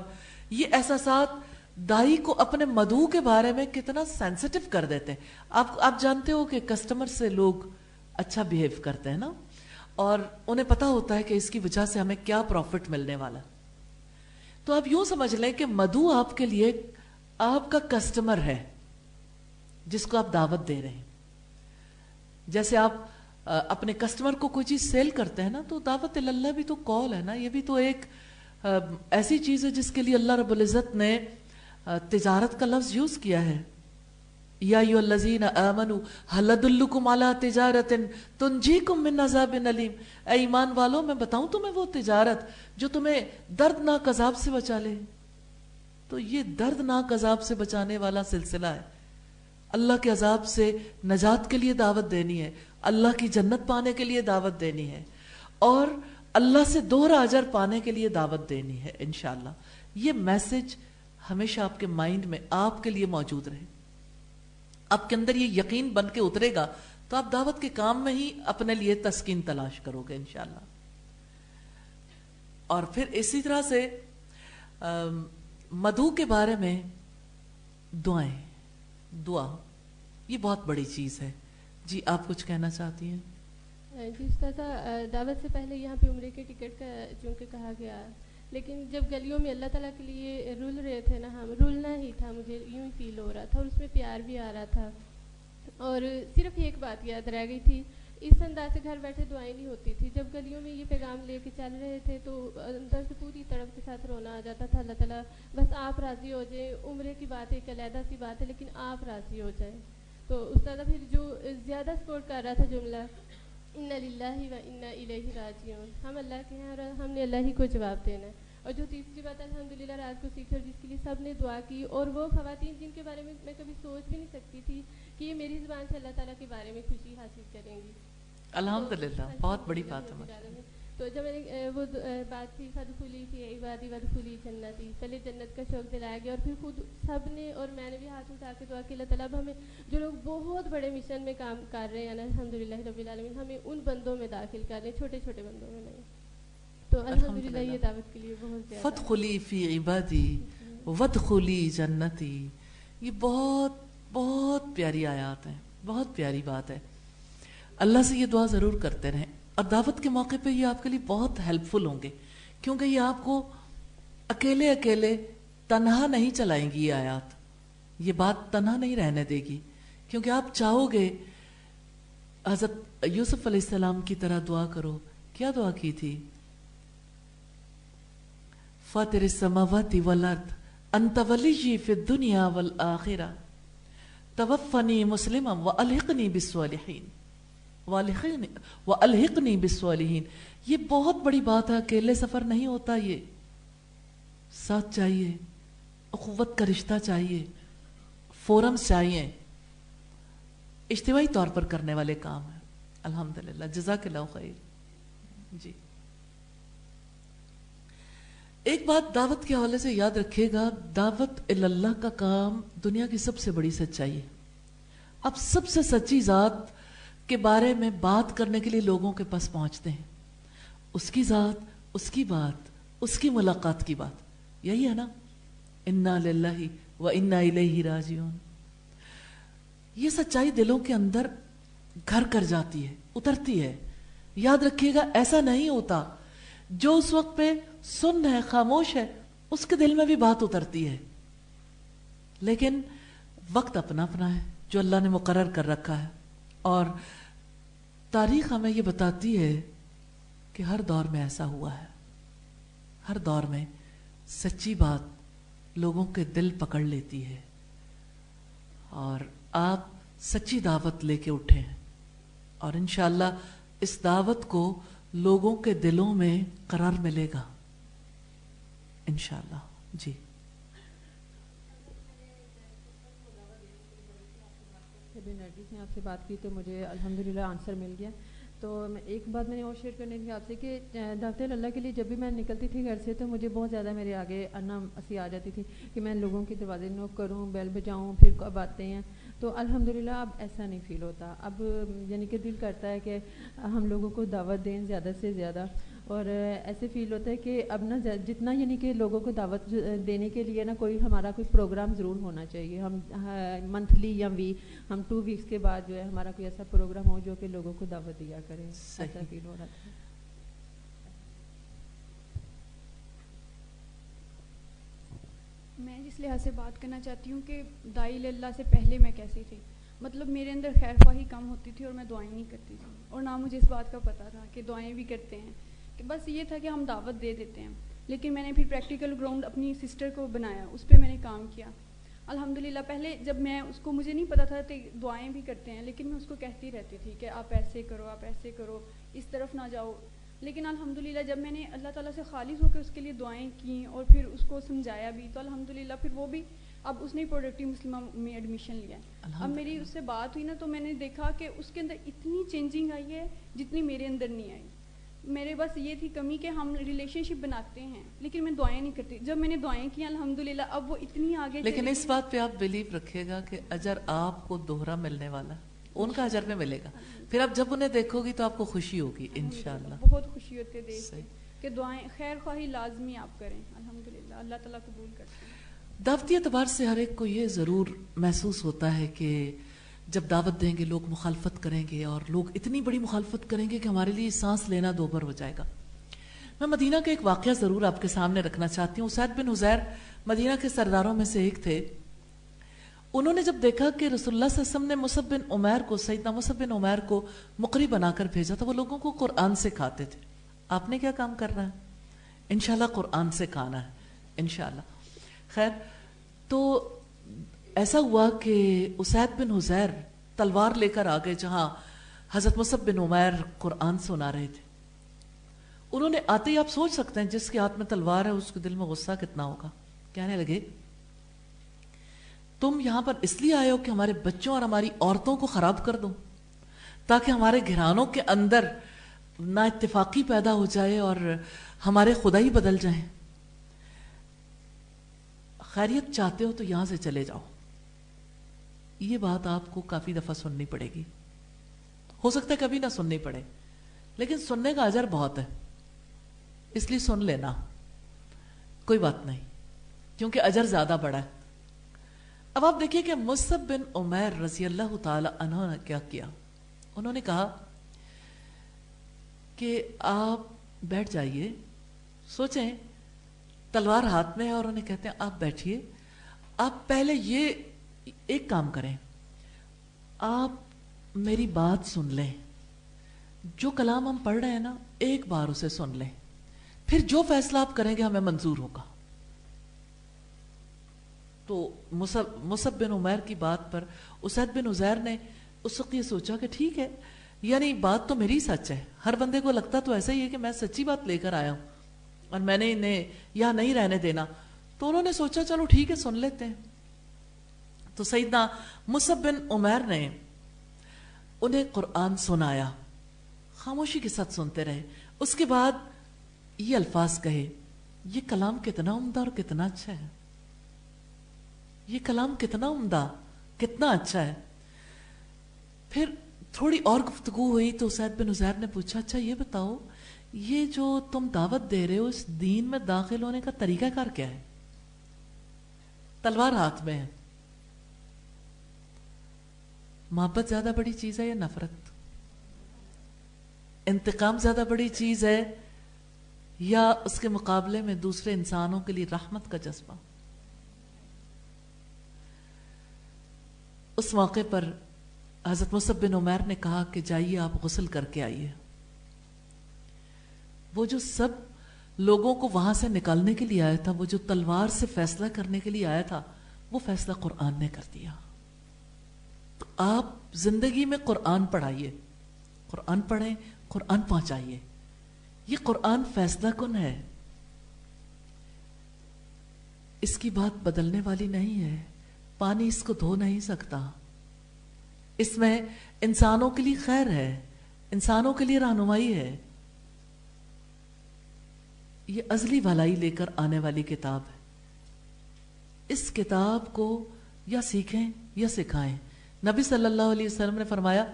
ये एहसासात दाई को अपने मधु के बारे में कितना सेंसिटिव कर देते हैं। आप जानते हो कि कस्टमर से लोग अच्छा बिहेव करते हैं ना, और उन्हें पता होता है कि इसकी वजह से हमें क्या प्रॉफिट मिलने वाला। तो आप यूं समझ लें कि मधु आपके लिए आपका कस्टमर है जिसको आप दावत दे रहे हैं। जैसे आप अपने कस्टमर को कोई चीज सेल करते हैं ना, तो दावत अल्लाह भी तो कॉल है ना, ये भी तो एक ऐसी चीज है जिसके लिए अल्लाह रब्बुल इज्जत ने तिजारत का लफ्ज यूज किया है। या अय्युहल्लज़ीना आमनू हल अदुल्लुकुम अला तिजारतिन तुंजीकुम मिन अज़ाबिन अलीम, ऐ ईमान वालों, मैं बताऊं तुम्हें वो तिजारत जो तुम्हें दर्दनाक अजाब से बचा ले। तो ये दर्दनाक अजाब से बचाने वाला सिलसिला है। अल्लाह के अजाब से नजात के लिए दावत देनी है, अल्लाह की जन्नत पाने के लिए दावत देनी है, और अल्लाह से दोहरा अजर पाने के लिए दावत देनी है इंशाअल्लाह। ये मैसेज हमेशा आपके माइंड में आपके लिए मौजूद रहे। आपके अंदर ये यकीन बन के उतरेगा तो आप दावत के काम में ही अपने लिए तस्कीन तलाश करोगे इंशाअल्लाह। और फिर इसी तरह से मधु के बारे में दुआएं, दुआ ये बहुत बड़ी चीज है। जी आप कुछ कहना चाहती हैं? जिस तरह दावत से पहले यहाँ पे उम्रे के टिकट का चूँकि कहा गया, लेकिन जब गलियों में अल्लाह ताला के लिए रुल रहे थे ना, हम रुलना ही था, मुझे यूं ही फील हो रहा था और उसमें प्यार भी आ रहा था। और सिर्फ एक बात याद रह गई थी, इस अंदाज से घर बैठे दुआएं नहीं होती थी। जब गलियों में ये पैगाम लेके चल रहे थे तो अंदर से पूरी तड़प के साथ रोना आ जाता था, अल्लाह ताला बस आप राज़ी हो जाए। उम्रे की बात एक अलहदा सी बात है, लेकिन आप राज़ी हो जाए। तो उस्ताद फिर जो ज़्यादा सपोर्ट कर रहा था जुमला, इन्ना लिल्लाहि व इन्ना इलैहि राजिऊन, हम अल्लाह के हैं और हमने अल्लाह ही को जवाब देना है। और जो तीसरी बात अल्हम्दुलिल्लाह रात को सीखी और जिसके लिए सब ने दुआ की, और वो ख़वातीन जिनके बारे में मैं कभी सोच भी नहीं सकती थी कि ये मेरी ज़ुबान से अल्लाह ताला के बारे में खुशी हासिल करेंगी। अल्हम्दुलिल्लाह, बहुत बड़ी बात है। तो जब मैंने वो बात थी फदखुली फी इबादी वदखुली जन्नती, पहले जन्नत का शौक दिलाया गया और फिर खुद सब ने और मैंने भी हाथ उठा के दुआ की, अल्लाह ताला हमें जो लोग बहुत बड़े मिशन में काम कर रहे हैं ना, अल्हम्दुलिल्लाह रब्बिल आलमीन, हमें उन बंदों में दाखिल कर रहे हैं, छोटे छोटे बंदों में नहीं। तो अल्हम्दुलिल्लाह ये दावत के लिए बहुत ज़्यादा फदखुली फी इबादी वदखुली जन्नती, ये बहुत बहुत प्यारी आयत है, बहुत प्यारी बात है। अल्लाह से ये दुआ ज़रूर करते रहें। और दावत के मौके पे ये आपके लिए बहुत हेल्पफुल होंगे, क्योंकि ये आपको अकेले अकेले तन्हा नहीं चलाएंगी। ये आयत, ये बात तन्हा नहीं रहने देगी, क्योंकि आप चाहोगे हज़रत यूसुफ अलैहिस्सलाम की तरह दुआ करो। क्या दुआ की थी? फातिर السماوات والارض انت ولی فی الدنیا والآخرہ توفنی مسلما والحقنی بالصالحین والحقنی بالصالحین. یہ بہت بڑی بات ہے. اکیلے سفر نہیں ہوتا, یہ ساتھ چاہیے, اخوت کا رشتہ چاہیے, فورمز چاہیے, اجتماعی طور پر کرنے والے کام ہیں. الحمدللہ, جزاک اللہ خیر. جی, ایک بات دعوت کے حوالے سے یاد رکھیے گا, دعوت اللہ کا کام دنیا کی سب سے بڑی سچائی ہے. آپ سب سے سچی ذات کے بارے میں بات کرنے کے لیے لوگوں کے پاس پہنچتے ہیں. اس کی ذات, اس کی بات, اس کی ملاقات کی بات, یہی ہے نا, انا للہ و انا الیہ راجعون. یہ سچائی دلوں کے اندر گھر کر جاتی ہے, اترتی ہے. یاد رکھیے گا, ایسا نہیں ہوتا جو اس وقت پہ سن ہے, خاموش ہے, اس کے دل میں بھی بات اترتی ہے. لیکن وقت اپنا اپنا ہے جو اللہ نے مقرر کر رکھا ہے, اور تاریخ ہمیں یہ بتاتی ہے کہ ہر دور میں ایسا ہوا ہے. ہر دور میں سچی بات لوگوں کے دل پکڑ لیتی ہے, اور آپ سچی دعوت لے کے اٹھے ہیں, اور انشاءاللہ اس دعوت کو لوگوں کے دلوں میں قرار ملے گا انشاءاللہ. جی, نرگس نے آپ سے بات کی تو مجھے الحمدللہ آنسر مل گیا. تو ایک بات میں نے اور شیئر کرنی تھی آپ سے کہ دعوت اللہ کے لیے جب بھی میں نکلتی تھی گھر سے تو مجھے بہت زیادہ میرے آگے انا اسی آ جاتی تھی کہ میں لوگوں کے دروازے نوک کروں, بیل بجاؤں, پھر کب آتے ہیں. تو الحمدللہ اب ایسا نہیں فیل ہوتا. اب یعنی کہ دل کرتا ہے کہ ہم لوگوں کو دعوت دیں زیادہ سے زیادہ, اور ایسے فیل ہوتا ہے کہ اب نا جتنا یعنی کہ لوگوں کو دعوت دینے کے لیے نا کوئی ہمارا کوئی پروگرام ضرور ہونا چاہیے. ہم منتھلی یا ہم 2 ویکس کے بعد جو ہے ہمارا کوئی ایسا پروگرام ہو جو کہ لوگوں کو دعوت دیا کریں. ایسا فیل ہو رہا تھا. میں جس لحاظ سے بات کرنا چاہتی ہوں کہ داعی اللہ سے پہلے میں کیسی تھی. مطلب میرے اندر خیر خواہی کم ہوتی تھی اور میں دعائیں نہیں کرتی تھی, اور نہ مجھے اس بات کا پتہ تھا کہ دعائیں بھی کرتے ہیں, کہ بس یہ تھا کہ ہم دعوت دے دیتے ہیں. لیکن میں نے پھر پریکٹیکل گراؤنڈ اپنی سسٹر کو بنایا, اس پہ میں نے کام کیا. الحمدللہ پہلے جب میں اس کو, مجھے نہیں پتا تھا کہ دعائیں بھی کرتے ہیں, لیکن میں اس کو کہتی رہتی تھی کہ آپ ایسے کرو, آپ ایسے کرو, اس طرف نہ جاؤ. لیکن الحمدللہ جب میں نے اللہ تعالیٰ سے خالص ہو کے اس کے لیے دعائیں کیں اور پھر اس کو سمجھایا بھی, تو الحمدللہ پھر وہ بھی اب اس نے پروڈکٹیو مسلمہ میں ایڈمیشن لیا. اب میری اس سے بات ہوئی نا تو میں نے دیکھا کہ اس کے اندر اتنی چینجنگ آئی ہے جتنی میرے اندر نہیں آئی. میرے بس یہ تھی کمی کہ ہم ریلیشن شپ بناتے ہیں لیکن میں دعائیں نہیں کرتی. جب میں نے دعائیں کی الحمدللہ اب وہ اتنی آگے. لیکن اس بات پہ آپ بلیو رکھیے گا کہ اجر آپ کو دوہرا ملنے والا, ان کا اجر میں ملے گا. پھر آپ جب انہیں دیکھو گی تو آپ کو خوشی ہوگی انشاءاللہ. بہت خوشی ہوتی ہے دیکھ کے کہ دعائیں خیر خواہی لازمی آپ کریں. الحمدللہ اللہ تعالیٰ قبول کرتے ہیں. دعوتی اعتبار سے ہر ایک کو یہ ضرور محسوس ہوتا ہے کہ جب دعوت دیں گے لوگ مخالفت کریں گے, اور لوگ اتنی بڑی مخالفت کریں گے کہ ہمارے لیے سانس لینا دوبر ہو جائے گا. میں مدینہ کا ایک واقعہ ضرور آپ کے سامنے رکھنا چاہتی ہوں. اسید بن حضیر مدینہ کے سرداروں میں سے ایک تھے. انہوں نے جب دیکھا کہ رسول اللہ صلی اللہ علیہ وسلم نے مصعب بن عمیر کو, سیدنا مصعب بن عمیر کو مقری بنا کر بھیجا تھا, وہ لوگوں کو قرآن سکھاتے تھے. آپ نے کیا کام کرنا ہے؟ انشاءاللہ قرآن سکھانا ہے انشاءاللہ. خیر, تو ایسا ہوا کہ اسید بن حضیر تلوار لے کر آگے جہاں حضرت مصعب بن عمیر قرآن سنا رہے تھے. انہوں نے آتے ہی, آپ سوچ سکتے ہیں جس کے ہاتھ میں تلوار ہے اس کے دل میں غصہ کتنا ہوگا. کہنے لگے تم یہاں پر اس لیے آئے ہو کہ ہمارے بچوں اور ہماری عورتوں کو خراب کر دو, تاکہ ہمارے گھرانوں کے اندر نا اتفاقی پیدا ہو جائے اور ہمارے خدا ہی بدل جائیں. خیریت چاہتے ہو تو یہاں سے چلے جاؤ. یہ بات آپ کو کافی دفعہ سننی پڑے گی, ہو سکتا ہے کبھی نہ سننی پڑے, لیکن سننے کا اجر بہت ہے, اس لیے سن لینا, کوئی بات نہیں, کیونکہ اجر زیادہ بڑا ہے. اب آپ دیکھیے کہ مصعب بن عمیر رضی اللہ تعالی عنہ نے کیا کیا. انہوں نے کہا کہ آپ بیٹھ جائیے, سوچیں تلوار ہاتھ میں ہے, اور انہیں کہتے ہیں آپ بیٹھیے, آپ پہلے یہ ایک کام کریں, آپ میری بات سن لیں, جو کلام ہم پڑھ رہے ہیں نا ایک بار اسے سن لیں, پھر جو فیصلہ آپ کریں گے ہمیں منظور ہوگا. تو مصعب بن عمیر کی بات پر اسید بن عزیر نے اس وقت یہ سوچا کہ ٹھیک ہے، یعنی بات تو میری سچ ہے. ہر بندے کو لگتا تو ایسا ہی ہے کہ میں سچی بات لے کر آیا ہوں اور میں نے انہیں یہاں نہیں رہنے دینا. تو انہوں نے سوچا چلو ٹھیک ہے، سن لیتے ہیں. تو سیدنا مصعب بن عمیر نے انہیں قرآن سنایا، خاموشی کے ساتھ سنتے رہے. اس کے بعد یہ الفاظ کہے، یہ کلام کتنا عمدہ اور کتنا اچھا ہے، یہ کلام کتنا عمدہ، کتنا اچھا ہے. پھر تھوڑی اور گفتگو ہوئی تو اسید بن عزیر نے پوچھا اچھا یہ بتاؤ، یہ جو تم دعوت دے رہے ہو اس دین میں داخل ہونے کا طریقہ کار کیا ہے؟ تلوار ہاتھ میں ہے، محبت زیادہ بڑی چیز ہے یا نفرت؟ انتقام زیادہ بڑی چیز ہے یا اس کے مقابلے میں دوسرے انسانوں کے لیے رحمت کا جذبہ؟ اس موقع پر حضرت مصعب بن عمیر نے کہا کہ جائیے آپ غسل کر کے آئیے. وہ جو سب لوگوں کو وہاں سے نکالنے کے لیے آیا تھا، وہ جو تلوار سے فیصلہ کرنے کے لیے آیا تھا، وہ فیصلہ قرآن نے کر دیا. تو آپ زندگی میں قرآن پڑھائیے، قرآن پڑھیں، قرآن پہنچائیے. یہ قرآن فیصلہ کن ہے، اس کی بات بدلنے والی نہیں ہے. پانی اس کو دھو نہیں سکتا. اس میں انسانوں کے لیے خیر ہے، انسانوں کے لیے رہنمائی ہے. یہ ازلی بھلائی لے کر آنے والی کتاب ہے. اس کتاب کو یا سیکھیں یا سکھائیں. نبی صلی اللہ علیہ وسلم نے فرمایا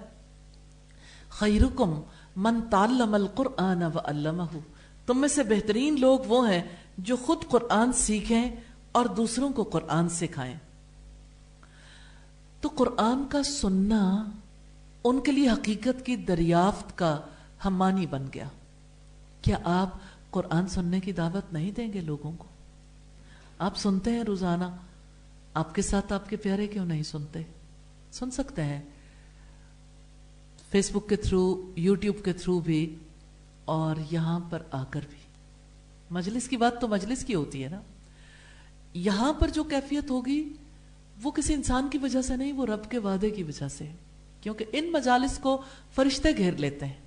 خیرکم من تعلم القرآن وعلمہ، تم میں سے بہترین لوگ وہ ہیں جو خود قرآن سیکھیں اور دوسروں کو قرآن سکھائیں. تو قرآن کا سننا ان کے لیے حقیقت کی دریافت کا ہمانی بن گیا. کیا آپ قرآن سننے کی دعوت نہیں دیں گے لوگوں کو؟ آپ سنتے ہیں روزانہ، آپ کے ساتھ آپ کے پیارے کیوں نہیں سنتے؟ سن سکتے ہیں فیس بک کے تھرو، یوٹیوب کے تھرو بھی، اور یہاں پر آ کر بھی. مجلس کی بات تو مجلس کی ہوتی ہے نا. یہاں پر جو کیفیت ہوگی وہ کسی انسان کی وجہ سے نہیں، وہ رب کے وعدے کی وجہ سے. کیونکہ ان مجالس کو فرشتے گھیر لیتے ہیں،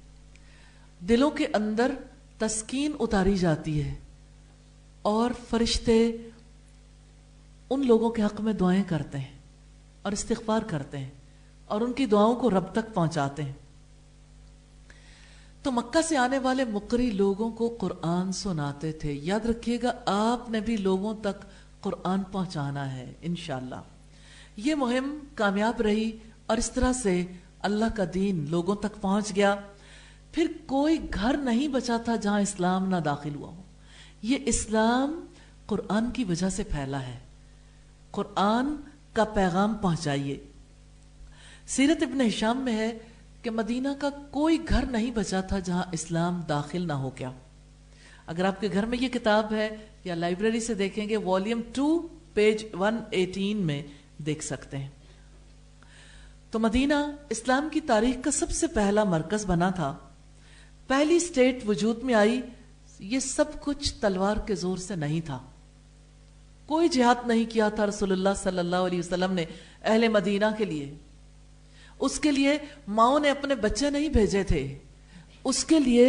دلوں کے اندر تسکین اتاری جاتی ہے، اور فرشتے ان لوگوں کے حق میں دعائیں کرتے ہیں اور استغفار کرتے ہیں اور ان کی دعاؤں کو رب تک پہنچاتے ہیں. تو مکہ سے آنے والے مقری لوگوں کو قرآن سناتے تھے. یاد رکھیے گا آپ نے بھی لوگوں تک قرآن پہنچانا ہے انشاءاللہ. یہ مہم کامیاب رہی اور اس طرح سے اللہ کا دین لوگوں تک پہنچ گیا. پھر کوئی گھر نہیں بچا تھا جہاں اسلام نہ داخل ہوا ہو. یہ اسلام قرآن کی وجہ سے پھیلا ہے. قرآن کا پیغام پہنچائیے. سیرت ابن ہشام میں ہے کہ مدینہ کا کوئی گھر نہیں بچا تھا جہاں اسلام داخل نہ ہو گیا. اگر آپ کے گھر میں یہ کتاب ہے یا لائبریری سے دیکھیں گے، والیوم 2 پیج 118 میں دیکھ سکتے ہیں. تو مدینہ اسلام کی تاریخ کا سب سے پہلا مرکز بنا تھا. پہلی سٹیٹ وجود میں آئی. یہ سب کچھ تلوار کے زور سے نہیں تھا. کوئی جہاد نہیں کیا تھا رسول اللہ صلی اللہ علیہ وسلم نے اہل مدینہ کے لیے. اس کے لیے ماؤں نے اپنے بچے نہیں بھیجے تھے. اس کے لیے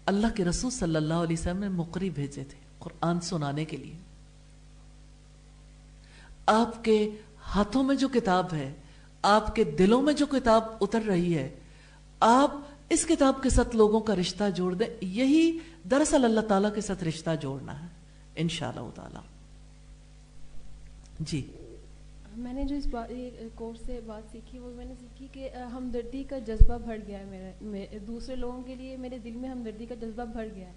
اللہ کے رسول صلی اللہ علیہ وسلم نے مقری بھیجے تھے قرآن سنانے کے لیے. آپ کے ہاتھوں میں جو کتاب ہے، آپ کے دلوں میں جو کتاب اتر رہی ہے، آپ اس کتاب کے ساتھ لوگوں کا رشتہ جوڑ دیں. یہی دراصل اللہ تعالیٰ کے ساتھ رشتہ جوڑنا ہے انشاءاللہ تعالیٰ. جی، میں نے جو اس کورس سے بات سیکھی، وہ میں نے سیکھی کہ ہمدردی کا جذبہ بڑھ گیا ہے. میرے دوسرے لوگوں کے لیے میرے دل میں ہمدردی کا جذبہ بڑھ گیا ہے.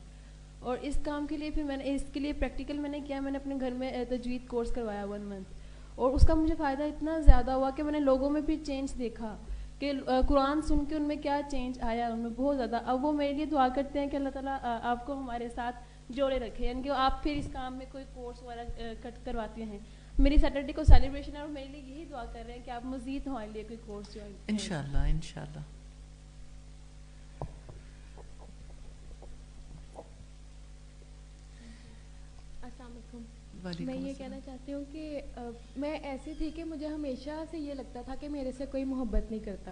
اور اس کام کے لیے پھر میں نے اس کے لیے پریکٹیکل میں نے کیا، میں نے اپنے گھر میں تجوید کورس کروایا 1 منتھ. اور اس کا مجھے فائدہ اتنا زیادہ ہوا کہ میں نے لوگوں میں پھر چینج دیکھا کہ قرآن سن کے ان میں کیا چینج آیا ان میں بہت زیادہ. اب وہ میرے لیے دعا کرتے ہیں کہ اللہ تعالیٰ آپ کو ہمارے ساتھ جوڑے رکھے، یعنی کہ آپ پھر اس کام میں کوئی کورس وغیرہ کرواتے ہیں. میری سیٹرڈے کو سیلیبریشن ہے اور میرے لیے یہی دعا کر رہے ہیں کہ آپ مزید ہمارے لیے کوئی کورس جو انشاءاللہ انشاءاللہ. وعلیکم میں یہ السلام۔ کہنا چاہتی ہوں کہ میں ایسی تھی کہ مجھے ہمیشہ سے یہ لگتا تھا کہ میرے سے کوئی محبت نہیں کرتا،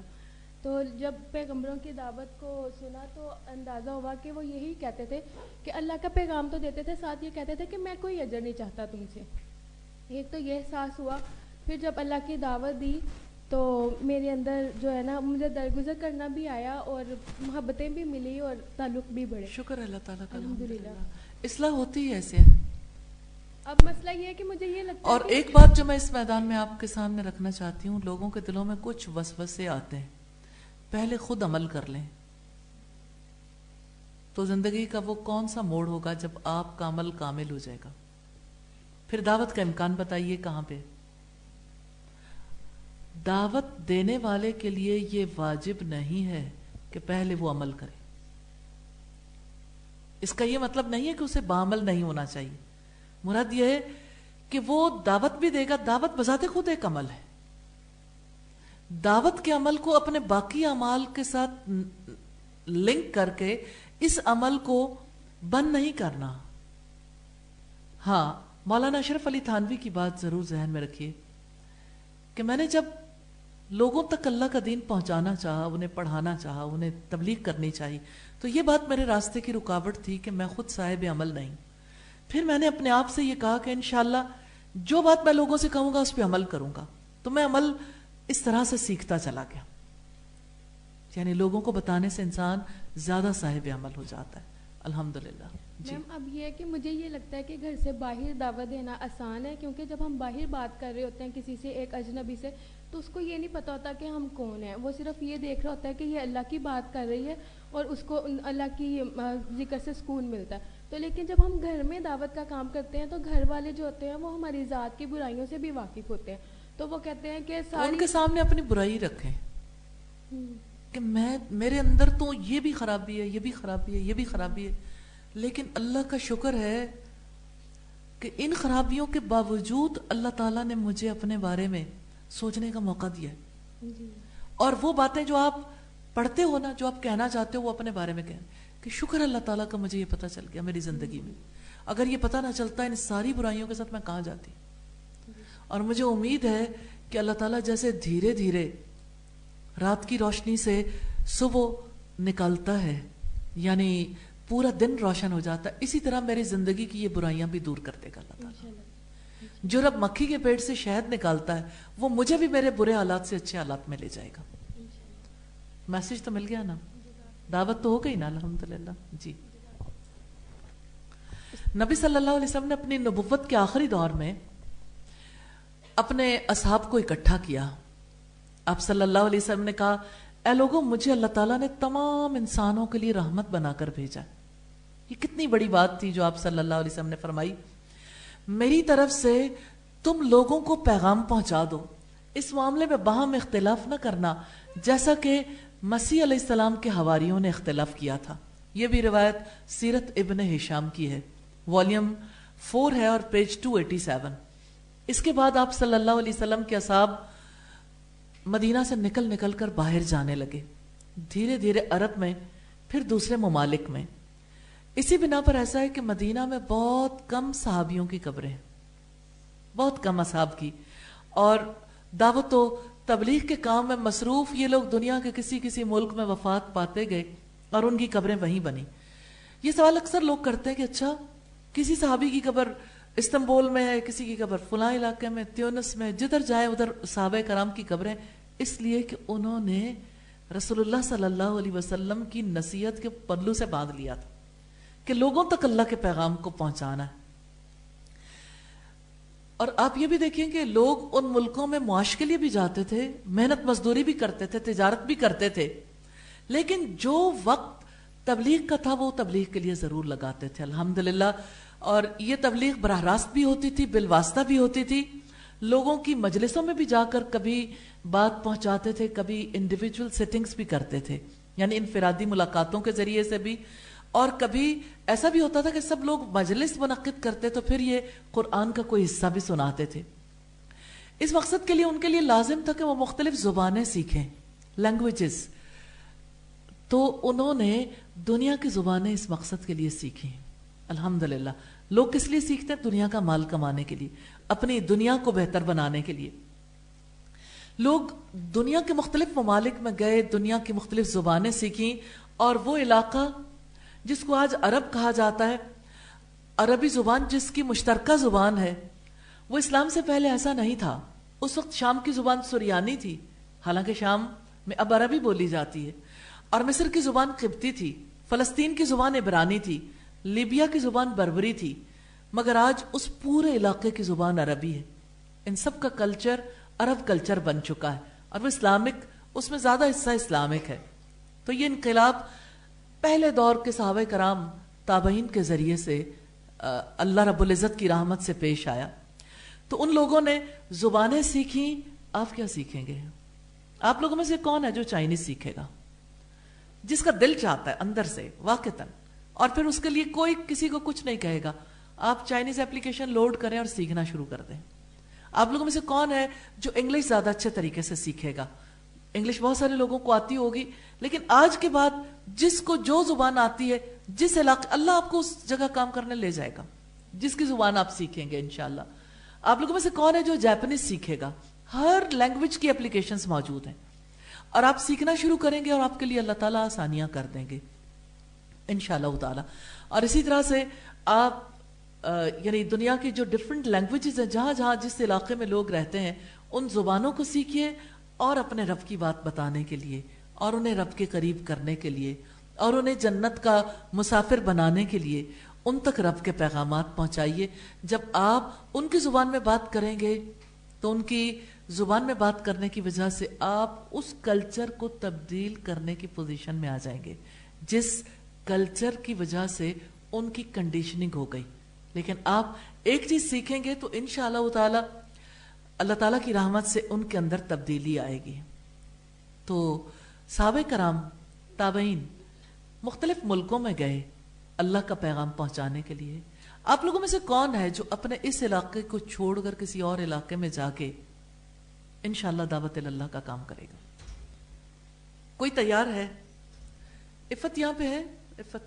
تو جب پیغمبروں کی دعوت کو سنا تو اندازہ ہوا کہ وہ یہی کہتے تھے کہ اللہ کا پیغام تو دیتے تھے، ساتھ یہ کہتے تھے کہ میں کوئی اجر نہیں چاہتا تم سے۔ ایک تو یہ احساس ہوا، پھر جب اللہ کی دعوت دی تو میرے اندر جو ہے نا مجھے درگزر کرنا بھی آیا اور محبتیں بھی ملی اور تعلق بھی بڑھے۔ شکر اللہ تعالیٰ کا، الحمدللہ۔ اصلاح ہوتی ہے ایسے۔ اب مسئلہ یہ ہے کہ مجھے یہ لگتا اور ہے کہ ایک بات جو میں اس میدان میں آپ کے سامنے رکھنا چاہتی ہوں، لوگوں کے دلوں میں کچھ وسوسے آتے ہیں، پہلے خود عمل کر لیں تو زندگی کا وہ کون سا موڑ ہوگا جب آپ کا عمل کامل ہو جائے گا۔ پھر دعوت کا امکان بتائیے کہاں پہ؟ دعوت دینے والے کے لیے یہ واجب نہیں ہے کہ پہلے وہ عمل کرے۔ اس کا یہ مطلب نہیں ہے کہ اسے بعمل نہیں ہونا چاہیے، مراد یہ ہے کہ وہ دعوت بھی دے گا۔ دعوت بذات خود ایک عمل ہے، دعوت کے عمل کو اپنے باقی اعمال کے ساتھ لنک کر کے اس عمل کو بند نہیں کرنا۔ ہاں، مولانا اشرف علی تھانوی کی بات ضرور ذہن میں رکھیے کہ میں نے جب لوگوں تک اللہ کا دین پہنچانا چاہا، انہیں پڑھانا چاہا، انہیں تبلیغ کرنی چاہی، تو یہ بات میرے راستے کی رکاوٹ تھی کہ میں خود صاحب عمل نہیں۔ پھر میں نے اپنے آپ سے یہ کہا کہ انشاءاللہ جو بات میں لوگوں سے کہوں گا اس پہ عمل کروں گا۔ تو میں عمل اس طرح سے سیکھتا چلا گیا، یعنی لوگوں کو بتانے سے انسان زیادہ صاحب عمل ہو جاتا ہے، الحمدللہ۔ جی میم اب یہ ہے کہ مجھے یہ لگتا ہے کہ گھر سے باہر دعوت دینا آسان ہے، کیونکہ جب ہم باہر بات کر رہے ہوتے ہیں کسی سے، ایک اجنبی سے، تو اس کو یہ نہیں پتا ہوتا کہ ہم کون ہیں، وہ صرف یہ دیکھ رہا ہوتا ہے کہ یہ اللہ کی بات کر رہی ہے اور اس کو اللہ کی ذکر سے سکون ملتا ہے۔ تو لیکن جب ہم گھر میں دعوت کا کام کرتے ہیں تو گھر والے جو ہوتے ہیں وہ ہماری ذات کی برائیوں سے بھی واقف ہوتے ہیں، تو وہ کہتے ہیں کہ ان کے سامنے اپنی برائی رکھیں کہ میرے اندر تو یہ بھی خرابی ہے، یہ بھی خرابی ہے، یہ بھی خرابی ہے، لیکن اللہ کا شکر ہے کہ ان خرابیوں کے باوجود اللہ تعالیٰ نے مجھے اپنے بارے میں سوچنے کا موقع دیا ہے، اور وہ باتیں جو آپ پڑھتے ہو نا، جو آپ کہنا چاہتے ہو، وہ اپنے بارے میں کہیں کہ شکر اللہ تعالیٰ کا مجھے یہ پتہ چل گیا میری زندگی میں۔ اگر یہ پتہ نہ چلتا ان ساری برائیوں کے ساتھ میں کہاں جاتی۔ اور مجھے امید ہے کہ اللہ تعالیٰ جیسے دھیرے دھیرے رات کی روشنی سے صبح نکالتا ہے، یعنی پورا دن روشن ہو جاتا ہے، اسی طرح میری زندگی کی یہ برائیاں بھی دور کر دے گا اللہ تعالیٰ۔ جو رب مکھی کے پیٹ سے شہد نکالتا ہے وہ مجھے بھی میرے برے حالات سے اچھے حالات میں لے جائے گا۔ میسج تو مل گیا نا، دعوت تو ہو گئی نا، الحمدللہ۔ جی، نبی صلی اللہ علیہ وسلم نے اپنی نبوت کے آخری دور میں اپنے اصحاب کو اکٹھا کیا۔ آپ صلی اللہ علیہ وسلم نے کہا، اے لوگوں، مجھے اللہ تعالیٰ نے تمام انسانوں کے لیے رحمت بنا کر بھیجا۔ یہ کتنی بڑی بات تھی جو آپ صلی اللہ علیہ وسلم نے فرمائی، میری طرف سے تم لوگوں کو پیغام پہنچا دو، اس معاملے میں باہم اختلاف نہ کرنا جیسا کہ مسیح علیہ السلام کے حواریوں نے اختلاف کیا تھا۔ یہ بھی روایت سیرت ابن ہشام کی ہے، والیوم 4 ہے اور پیج 287۔ اس کے بعد آپ صلی اللہ علیہ وسلم کے اصحاب مدینہ سے نکل نکل کر باہر جانے لگے، دھیرے دھیرے عرب میں، پھر دوسرے ممالک میں۔ اسی بنا پر ایسا ہے کہ مدینہ میں بہت کم صحابیوں کی قبریں ہیں، بہت کم اصحاب کی، اور دعوت و تبلیغ کے کام میں مصروف یہ لوگ دنیا کے کسی ملک میں وفات پاتے گئے اور ان کی قبریں وہیں بنی۔ یہ سوال اکثر لوگ کرتے ہیں کہ اچھا کسی صحابی کی قبر استنبول میں ہے، کسی کی قبر فلاں علاقے میں، تیونس میں، جدھر جائے ادھر صحابہ کرام کی قبریں، اس لیے کہ انہوں نے رسول اللہ صلی اللہ علیہ وسلم کی نصیحت کے پلو سے باندھ لیا تھا کہ لوگوں تک اللہ کے پیغام کو پہنچانا ہے۔ اور آپ یہ بھی دیکھیں کہ لوگ ان ملکوں میں معاش کے لیے بھی جاتے تھے، محنت مزدوری بھی کرتے تھے، تجارت بھی کرتے تھے، لیکن جو وقت تبلیغ کا تھا وہ تبلیغ کے لیے ضرور لگاتے تھے، الحمدللہ۔ اور یہ تبلیغ براہ راست بھی ہوتی تھی، بالواسطہ بھی ہوتی تھی، لوگوں کی مجلسوں میں بھی جا کر کبھی بات پہنچاتے تھے، کبھی انڈیویجول سیٹنگز بھی کرتے تھے، یعنی انفرادی ملاقاتوں کے ذریعے سے بھی، اور کبھی ایسا بھی ہوتا تھا کہ سب لوگ مجلس منعقد کرتے تو پھر یہ قرآن کا کوئی حصہ بھی سناتے تھے۔ اس مقصد کے لیے ان کے لیے لازم تھا کہ وہ مختلف زبانیں سیکھیں، لینگویجز، تو انہوں نے دنیا کی زبانیں اس مقصد کے لیے سیکھیں۔ अल्हम्दुलिल्लाह। लोग किस लिए सीखते हैं? दुनिया का माल कमाने के लिए, अपनी दुनिया को बेहतर बनाने के लिए। लोग दुनिया के मुख्तलिफ ममालिक में गए, दुनिया की मुख्तलिफ जुबानें सीखी, और वो इलाका जिसको आज अरब कहा जाता है, अरबी जुबान जिसकी मुश्तरका जुबान है, वो इस्लाम से पहले ऐसा नहीं था। उस वक्त शाम की जुबान सुरियानी थी, हालांकि शाम में अब अरबी बोली जाती है, और मिस्र की जुबान किब्ती थी, फलस्तीन की जुबान इब्रानी थी, लीबिया की जुबान बर्बरी थी, मगर आज उस पूरे इलाके की जुबान अरबी है। इन सब का कल्चर अरब कल्चर बन चुका है, और वो इस्लामिक, उसमें ज्यादा हिस्सा इस्लामिक है। तो ये इनकलाब पहले दौर के सहाबा कराम ताबईन के जरिए से अल्लाह रब्बुल इज़्ज़त की रहमत से पेश आया। तो उन लोगों ने जुबानें सीखी। आप क्या सीखेंगे? आप लोगों में से कौन है जो चाइनीज सीखेगा? जिसका दिल चाहता है अंदर से वाकतन, और फिर उसके लिए कोई किसी को कुछ नहीं कहेगा, आप चाइनीज एप्लीकेशन लोड करें और सीखना शुरू कर दें। आप लोगों में से कौन है जो इंग्लिश ज्यादा अच्छे तरीके से सीखेगा? इंग्लिश बहुत सारे लोगों को आती होगी, लेकिन आज के बाद जिसको जो जुबान आती है, जिस इलाके, अल्लाह आपको उस जगह काम करने ले जाएगा जिसकी जुबान आप सीखेंगे इंशाल्लाह। आप लोगों में से कौन है जो जापानीज सीखेगा? हर लैंग्वेज की एप्लीकेशंस मौजूद हैं, और आप सीखना शुरू करेंगे और आपके लिए अल्लाह ताला आसानियां कर देंगे इंशाल्लाह ताला। और इसी तरह से आप यानी दुनिया की जो डिफरेंट लैंग्वेजेस हैं, जहां जहां जिस इलाके में लोग रहते हैं, उन जुबानों को सीखिए, और अपने रब की बात बताने के लिए, और उन्हें रब के करीब करने के लिए, और उन्हें जन्नत का मुसाफिर बनाने के लिए उन तक रब के पैगामात पहुंचाइए। जब आप उनकी जुबान में बात करेंगे तो उनकी जुबान में बात करने की वजह से आप उस कल्चर को तब्दील करने की पोजीशन में आ जाएंगे जिस कल्चर की वजह से उनकी कंडीशनिंग हो गई। लेकिन आप एक चीज सीखेंगे तो इंशाअल्लाह ताला अल्लाह ताला की रहमत से उनके अंदर तब्दीली आएगी। तो साहबे कराम ताबईन मुख्तलिफ मुल्कों में गए अल्लाह का पैगाम पहुंचाने के लिए। आप लोगों में से कौन है जो अपने इस इलाके को छोड़कर किसी और इलाके में जाके इंशाअल्लाह दावत अल्लाह का काम करेगा? कोई तैयार है? इफ़त यहां पे है? इफ़त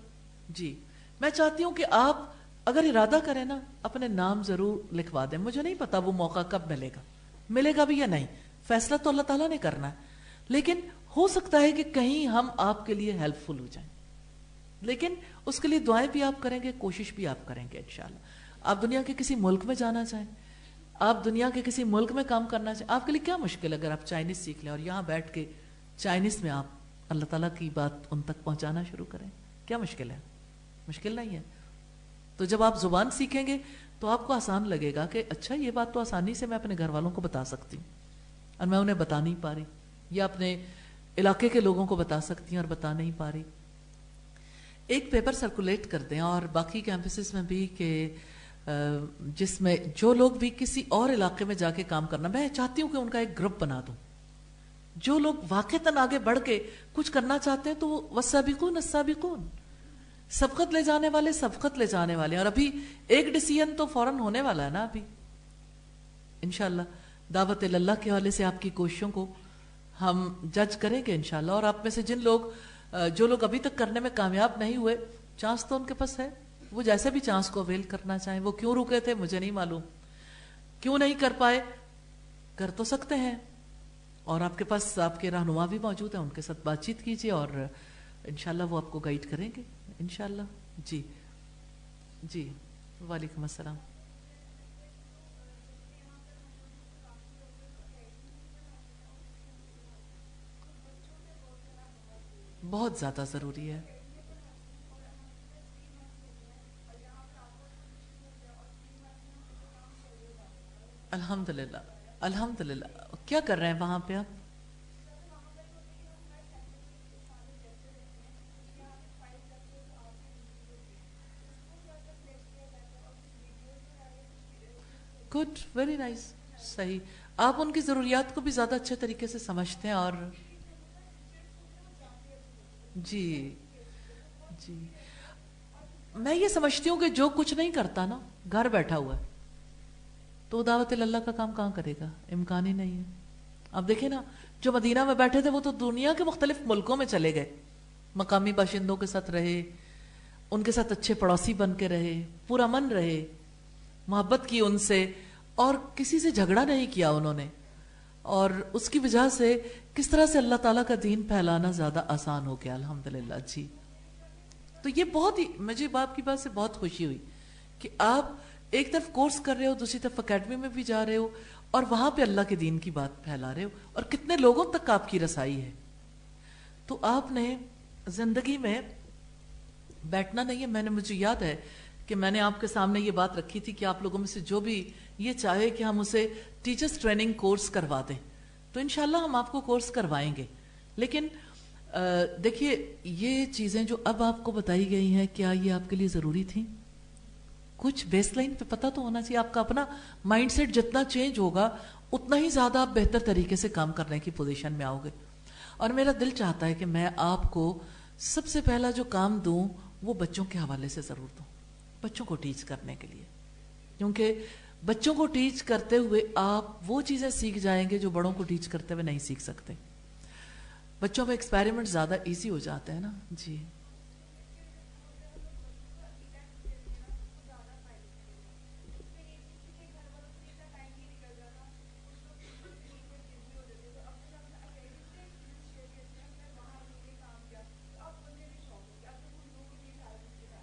जी, मैं चाहती हूं कि आप अगर इरादा करें ना, अपने नाम जरूर लिखवा दें। मुझे नहीं पता वो मौका कब मिलेगा, मिलेगा भी या नहीं, फैसला तो अल्लाह ताला ने करना है, लेकिन हो सकता है कि कहीं हम आपके लिए हेल्पफुल हो जाएं। लेकिन उसके लिए दुआएं भी आप करेंगे, कोशिश भी आप करेंगे इंशाल्लाह। आप दुनिया के किसी मुल्क में जाना चाहें, आप दुनिया के किसी मुल्क में काम करना चाहें, आपके लिए क्या मुश्किल है अगर आप चाइनीज सीख लें और यहाँ बैठ के चाइनीज में आप अल्लाह ताला की बात उन तक पहुंचाना शुरू करें? क्या मुश्किल है? मुश्किल नहीं है। तो जब आप जुबान सीखेंगे तो आपको आसान लगेगा कि अच्छा ये बात तो आसानी से मैं अपने घर वालों को बता सकती हूँ और मैं उन्हें बता नहीं पा रही, या अपने इलाके के लोगों को बता सकती हूँ और बता नहीं पा रही। एक पेपर सर्कुलेट कर दें और बाकी कैंपसेस में भी कि जिसमें जो लोग भी किसी और इलाके में जाके काम करना, मैं चाहती हूँ कि उनका एक ग्रुप बना दूं। जो लोग वाकईतन आगे बढ़ के कुछ करना चाहते हैं तो वस्साबिकून अस्साबिकून, सबकत ले जाने वाले सबकत ले जाने वाले। और अभी एक डिसीजन तो फौरन होने वाला है ना अभी इंशाल्लाह। दावत अल्लाह के हवाले से आपकी कोशिशों को हम जज करेंगे इंशाल्लाह। और आप में से जिन लोग जो लोग अभी तक करने में कामयाब नहीं हुए, चांस तो उनके पास है, वो जैसे भी चांस को अवेल करना चाहें। वो क्यों रुके थे मुझे नहीं मालूम, क्यों नहीं कर पाए, कर तो सकते हैं। और आपके पास आपके रहनुमा भी मौजूद है, उनके साथ बातचीत कीजिए और इंशाल्लाह वो आपको गाइड करेंगे इंशाल्लाह। जी जी, वालेकुम अस्सलाम। बहुत ज्यादा जरूरी है। अल्हम्दुलिल्लाह अल्हम्दुलिल्लाह। क्या कर रहे हैं वहां पे आप? गुड, वेरी नाइस, सही। आप उनकी जरूरियात को भी ज्यादा अच्छे तरीके से समझते हैं। और जी जी, मैं ये समझती हूँ कि जो कुछ नहीं करता ना, घर बैठा हुआ है, तो दावत अल्लाह का काम कहाँ करेगा? इम्कान ही नहीं है। अब देखें ना, जो मदीना में बैठे थे वो तो दुनिया के मुख्तलिफ मुल्कों में चले गए, मकामी बाशिंदों के साथ रहे, उनके साथ अच्छे पड़ोसी बन के रहे, पूरा मन रहे, मोहब्बत की उनसे, और किसी से झगड़ा नहीं किया उन्होंने, और उसकी वजह से किस तरह से अल्लाह ताला का दीन फैलाना ज्यादा आसान हो गया अल्हम्दुलिल्लाह जी। तो ये बहुत ही, मुझे आपकी बात से बहुत खुशी हुई कि आप एक तरफ कोर्स कर रहे हो, दूसरी तरफ एकेडमी में भी जा रहे हो, और वहां पे अल्लाह के दीन की बात फैला रहे हो, और कितने लोगों तक आपकी रसाई है। तो आपने जिंदगी में बैठना नहीं है। मुझे याद है कि मैंने आपके सामने ये बात रखी थी कि आप लोगों में से जो भी ये चाहे कि हम उसे टीचर्स ट्रेनिंग कोर्स करवा दें, तो इंशाल्लाह हम आपको कोर्स करवाएंगे। लेकिन देखिए, ये चीजें जो अब आपको बताई गई हैं, क्या ये आपके लिए जरूरी थी? कुछ बेसलाइन पे पता तो होना चाहिए। आपका अपना माइंडसेट जितना चेंज होगा, उतना ही ज्यादा आप बेहतर तरीके से काम करने की पोजीशन में आओगे। और मेरा दिल चाहता है कि मैं आपको सबसे पहला जो काम दूं वो बच्चों के हवाले से जरूर दूं, बच्चों को टीच करने के लिए, क्योंकि बच्चों को टीच करते हुए आप वो चीजें सीख जाएंगे जो बड़ों को टीच करते हुए नहीं सीख सकते। बच्चों में एक्सपेरिमेंट ज्यादा इजी हो जाते हैं ना जी।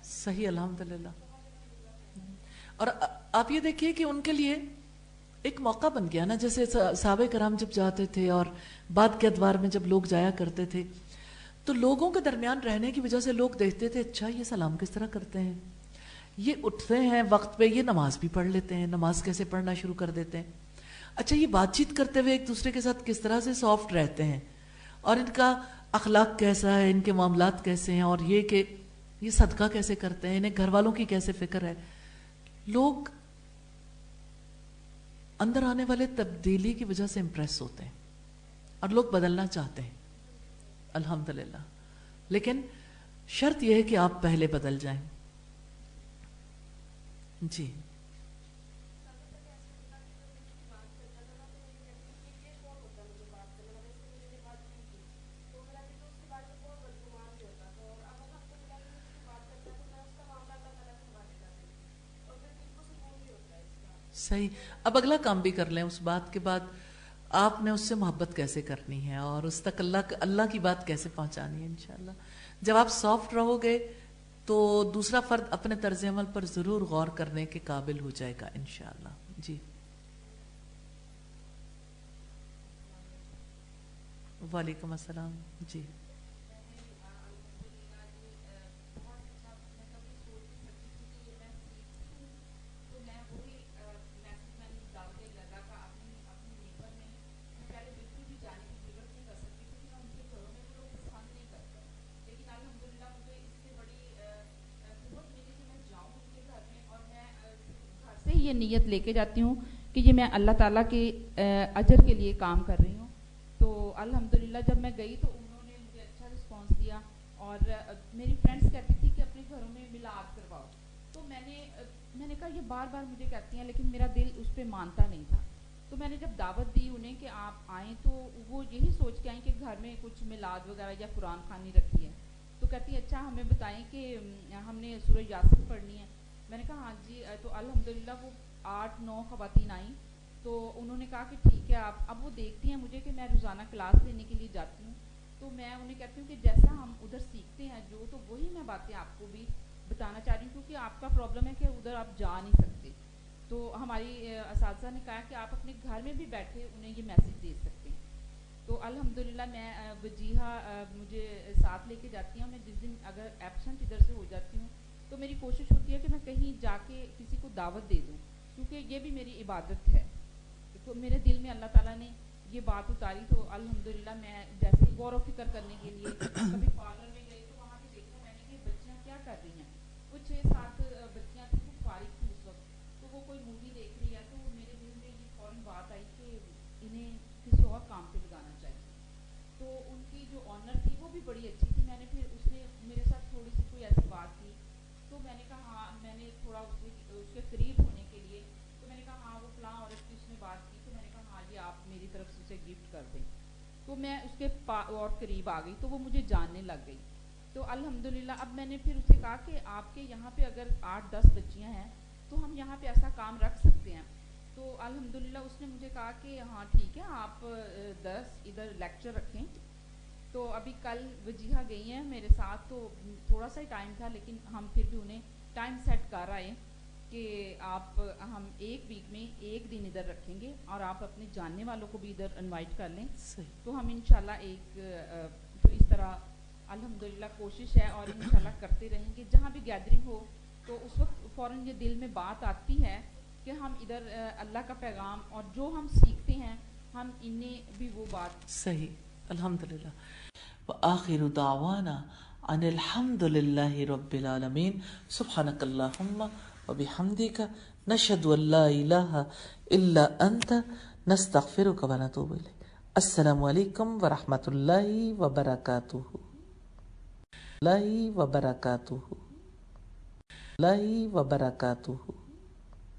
सही, अल्हम्दुलिल्लाह। और आप ये देखिए कि उनके लिए एक मौका बन गया ना, जैसे साहबे कराम जब जाते थे और बाद के अदवार में जब लोग जाया करते थे, तो लोगों के दरमियान रहने की वजह से लोग देखते थे, अच्छा ये सलाम किस तरह करते हैं, ये उठते हैं वक्त पे, ये नमाज भी पढ़ लेते हैं, नमाज कैसे पढ़ना शुरू कर देते हैं, अच्छा ये बातचीत करते हुए एक दूसरे के साथ किस तरह से सॉफ्ट रहते हैं, और इनका अखलाक कैसा है, इनके मामलात कैसे हैं, और ये कि ये सदका कैसे करते हैं, इन्हें घर वालों की कैसे फिक्र है। लोग अंदर आने वाले तब्दीली की वजह से इंप्रेस होते हैं और लोग बदलना चाहते हैं, अल्हम्दुलिल्लाह। लेकिन शर्त यह है कि आप पहले बदल जाएं जी। सही, अब अगला काम भी कर लें। उस बात के बाद आपने उससे मोहब्बत कैसे करनी है और उस तक अल्लाह की बात कैसे पहुंचानी है। इंशाल्लाह जब आप सॉफ्ट रहोगे तो दूसरा फर्द अपने तर्ज अमल पर जरूर गौर करने के काबिल हो जाएगा इंशाल्लाह जी। वालेकुम अस्सलाम जी। ये नीयत लेके जाती हूँ कि ये मैं अल्लाह ताला के अजर के लिए काम कर रही हूँ। तो अल्हम्दुलिल्लाह जब मैं गई तो उन्होंने मुझे अच्छा रिस्पांस दिया और मेरी फ्रेंड्स कहती थी कि अपने घरों में मिलाद करवाओ। तो मैंने कहा ये बार बार मुझे कहती हैं, लेकिन मेरा दिल उस पर मानता नहीं था। तो मैंने जब दावत दी उन्हें कि आप आएँ, तो वो यही सोच के आई कि घर में कुछ मिलाद वगैरह या कुरान खानी रखी है। तो कहती है अच्छा हमें बताएं कि हमने सूरह यासीन पढ़नी है। मैंने कहा हाँ जी। तो अल्हम्दुलिल्लाह वो 8-9 ख़वातीन आई। तो उन्होंने कहा कि ठीक है आप। अब वो देखती हैं मुझे कि मैं रोज़ाना क्लास लेने के लिए जाती हूँ, तो मैं उन्हें कहती हूँ कि जैसा हम उधर सीखते हैं जो, तो वही मैं बातें आपको भी बताना चाह रही हूँ, क्योंकि आपका प्रॉब्लम है कि उधर आप जा नहीं सकते। तो हमारी असातिज़ा ने कहा कि आप अपने घर में भी बैठे उन्हें ये मैसेज दे सकते हैं। तो अल्हम्दुलिल्लाह मैं वजीहा मुझे साथ लेके जाती हैं। मैं जिस दिन अगर एब्सेंट इधर से हो जाती हूँ तो मेरी कोशिश होती है कि मैं कहीं जाके किसी को दावत दे दूँ, क्योंकि ये भी मेरी इबादत है। तो मेरे दिल में अल्लाह ताला ने ये बात उतारी, तो अल्हम्दुलिल्लाह मैं जैसे गौर व फिक्र करने के लिए कभी पार्लर में गई तो वहाँ पे देखा मैंने कि बच्चियाँ क्या कर रही हैं। कुछ 6-7 बच्चियाँ थी, वो फारिग थी उस वक्त, तो वो कोई मूवी देख रही है। तो मेरे दिल में ये फौरन बात आई कि इन्हें किसी और काम पे लगाना चाहिए। तो उनकी जो ऑनर थी वो भी बड़ी अच्छी थी। मैंने फिर उसने मेरे साथ थोड़ी सी कोई ऐसी बात की, तो मैंने कहा हाँ, मैंने थोड़ा उसके करीब होने के लिए तो मैंने कहा हाँ वो फलां औरत की उसने बात की, तो मैंने कहा हाँ ये आप मेरी तरफ से उसे गिफ्ट कर दें। तो मैं उसके और करीब आ गई तो वो मुझे जानने लग गई। تو الحمدللہ اب میں نے پھر اسے کہا کہ آپ کے یہاں پہ اگر 8-10 بچیاں ہیں تو ہم یہاں پہ ایسا کام رکھ سکتے ہیں. تو الحمدللہ اس نے مجھے کہا کہ ہاں ٹھیک ہے آپ 10 ادھر لیکچر رکھیں. تو ابھی کل وجیہہ گئی ہیں میرے ساتھ, تو تھوڑا سا ہی ٹائم تھا لیکن ہم پھر بھی انہیں ٹائم سیٹ کر آئے کہ آپ ہم ایک ویک میں ایک دن ادھر رکھیں گے اور آپ اپنے جاننے والوں کو بھی ادھر انوائٹ کر لیں. تو ہم انشاءاللہ ایک تو اس طرح الحمدللہ کوشش ہے اور انشاءاللہ کرتے رہیں گے. جہاں بھی گیدرنگ ہو تو اس وقت فوراً یہ دل میں بات آتی ہے کہ ہم ادھر اللہ کا پیغام اور جو ہم سیکھتے ہیں ہم انہیں بھی وہ بات. صحیح, الحمدللہ. وآخر دعوانا ان الحمد للہ رب العالمین. سبحانک اللہم وبحمدک نشہد ان لا الہ الا انت نستغفرک ونتوب الیک. السلام علیکم ورحمۃ اللہ وبرکاتہ. اللہ وبرکاتہ.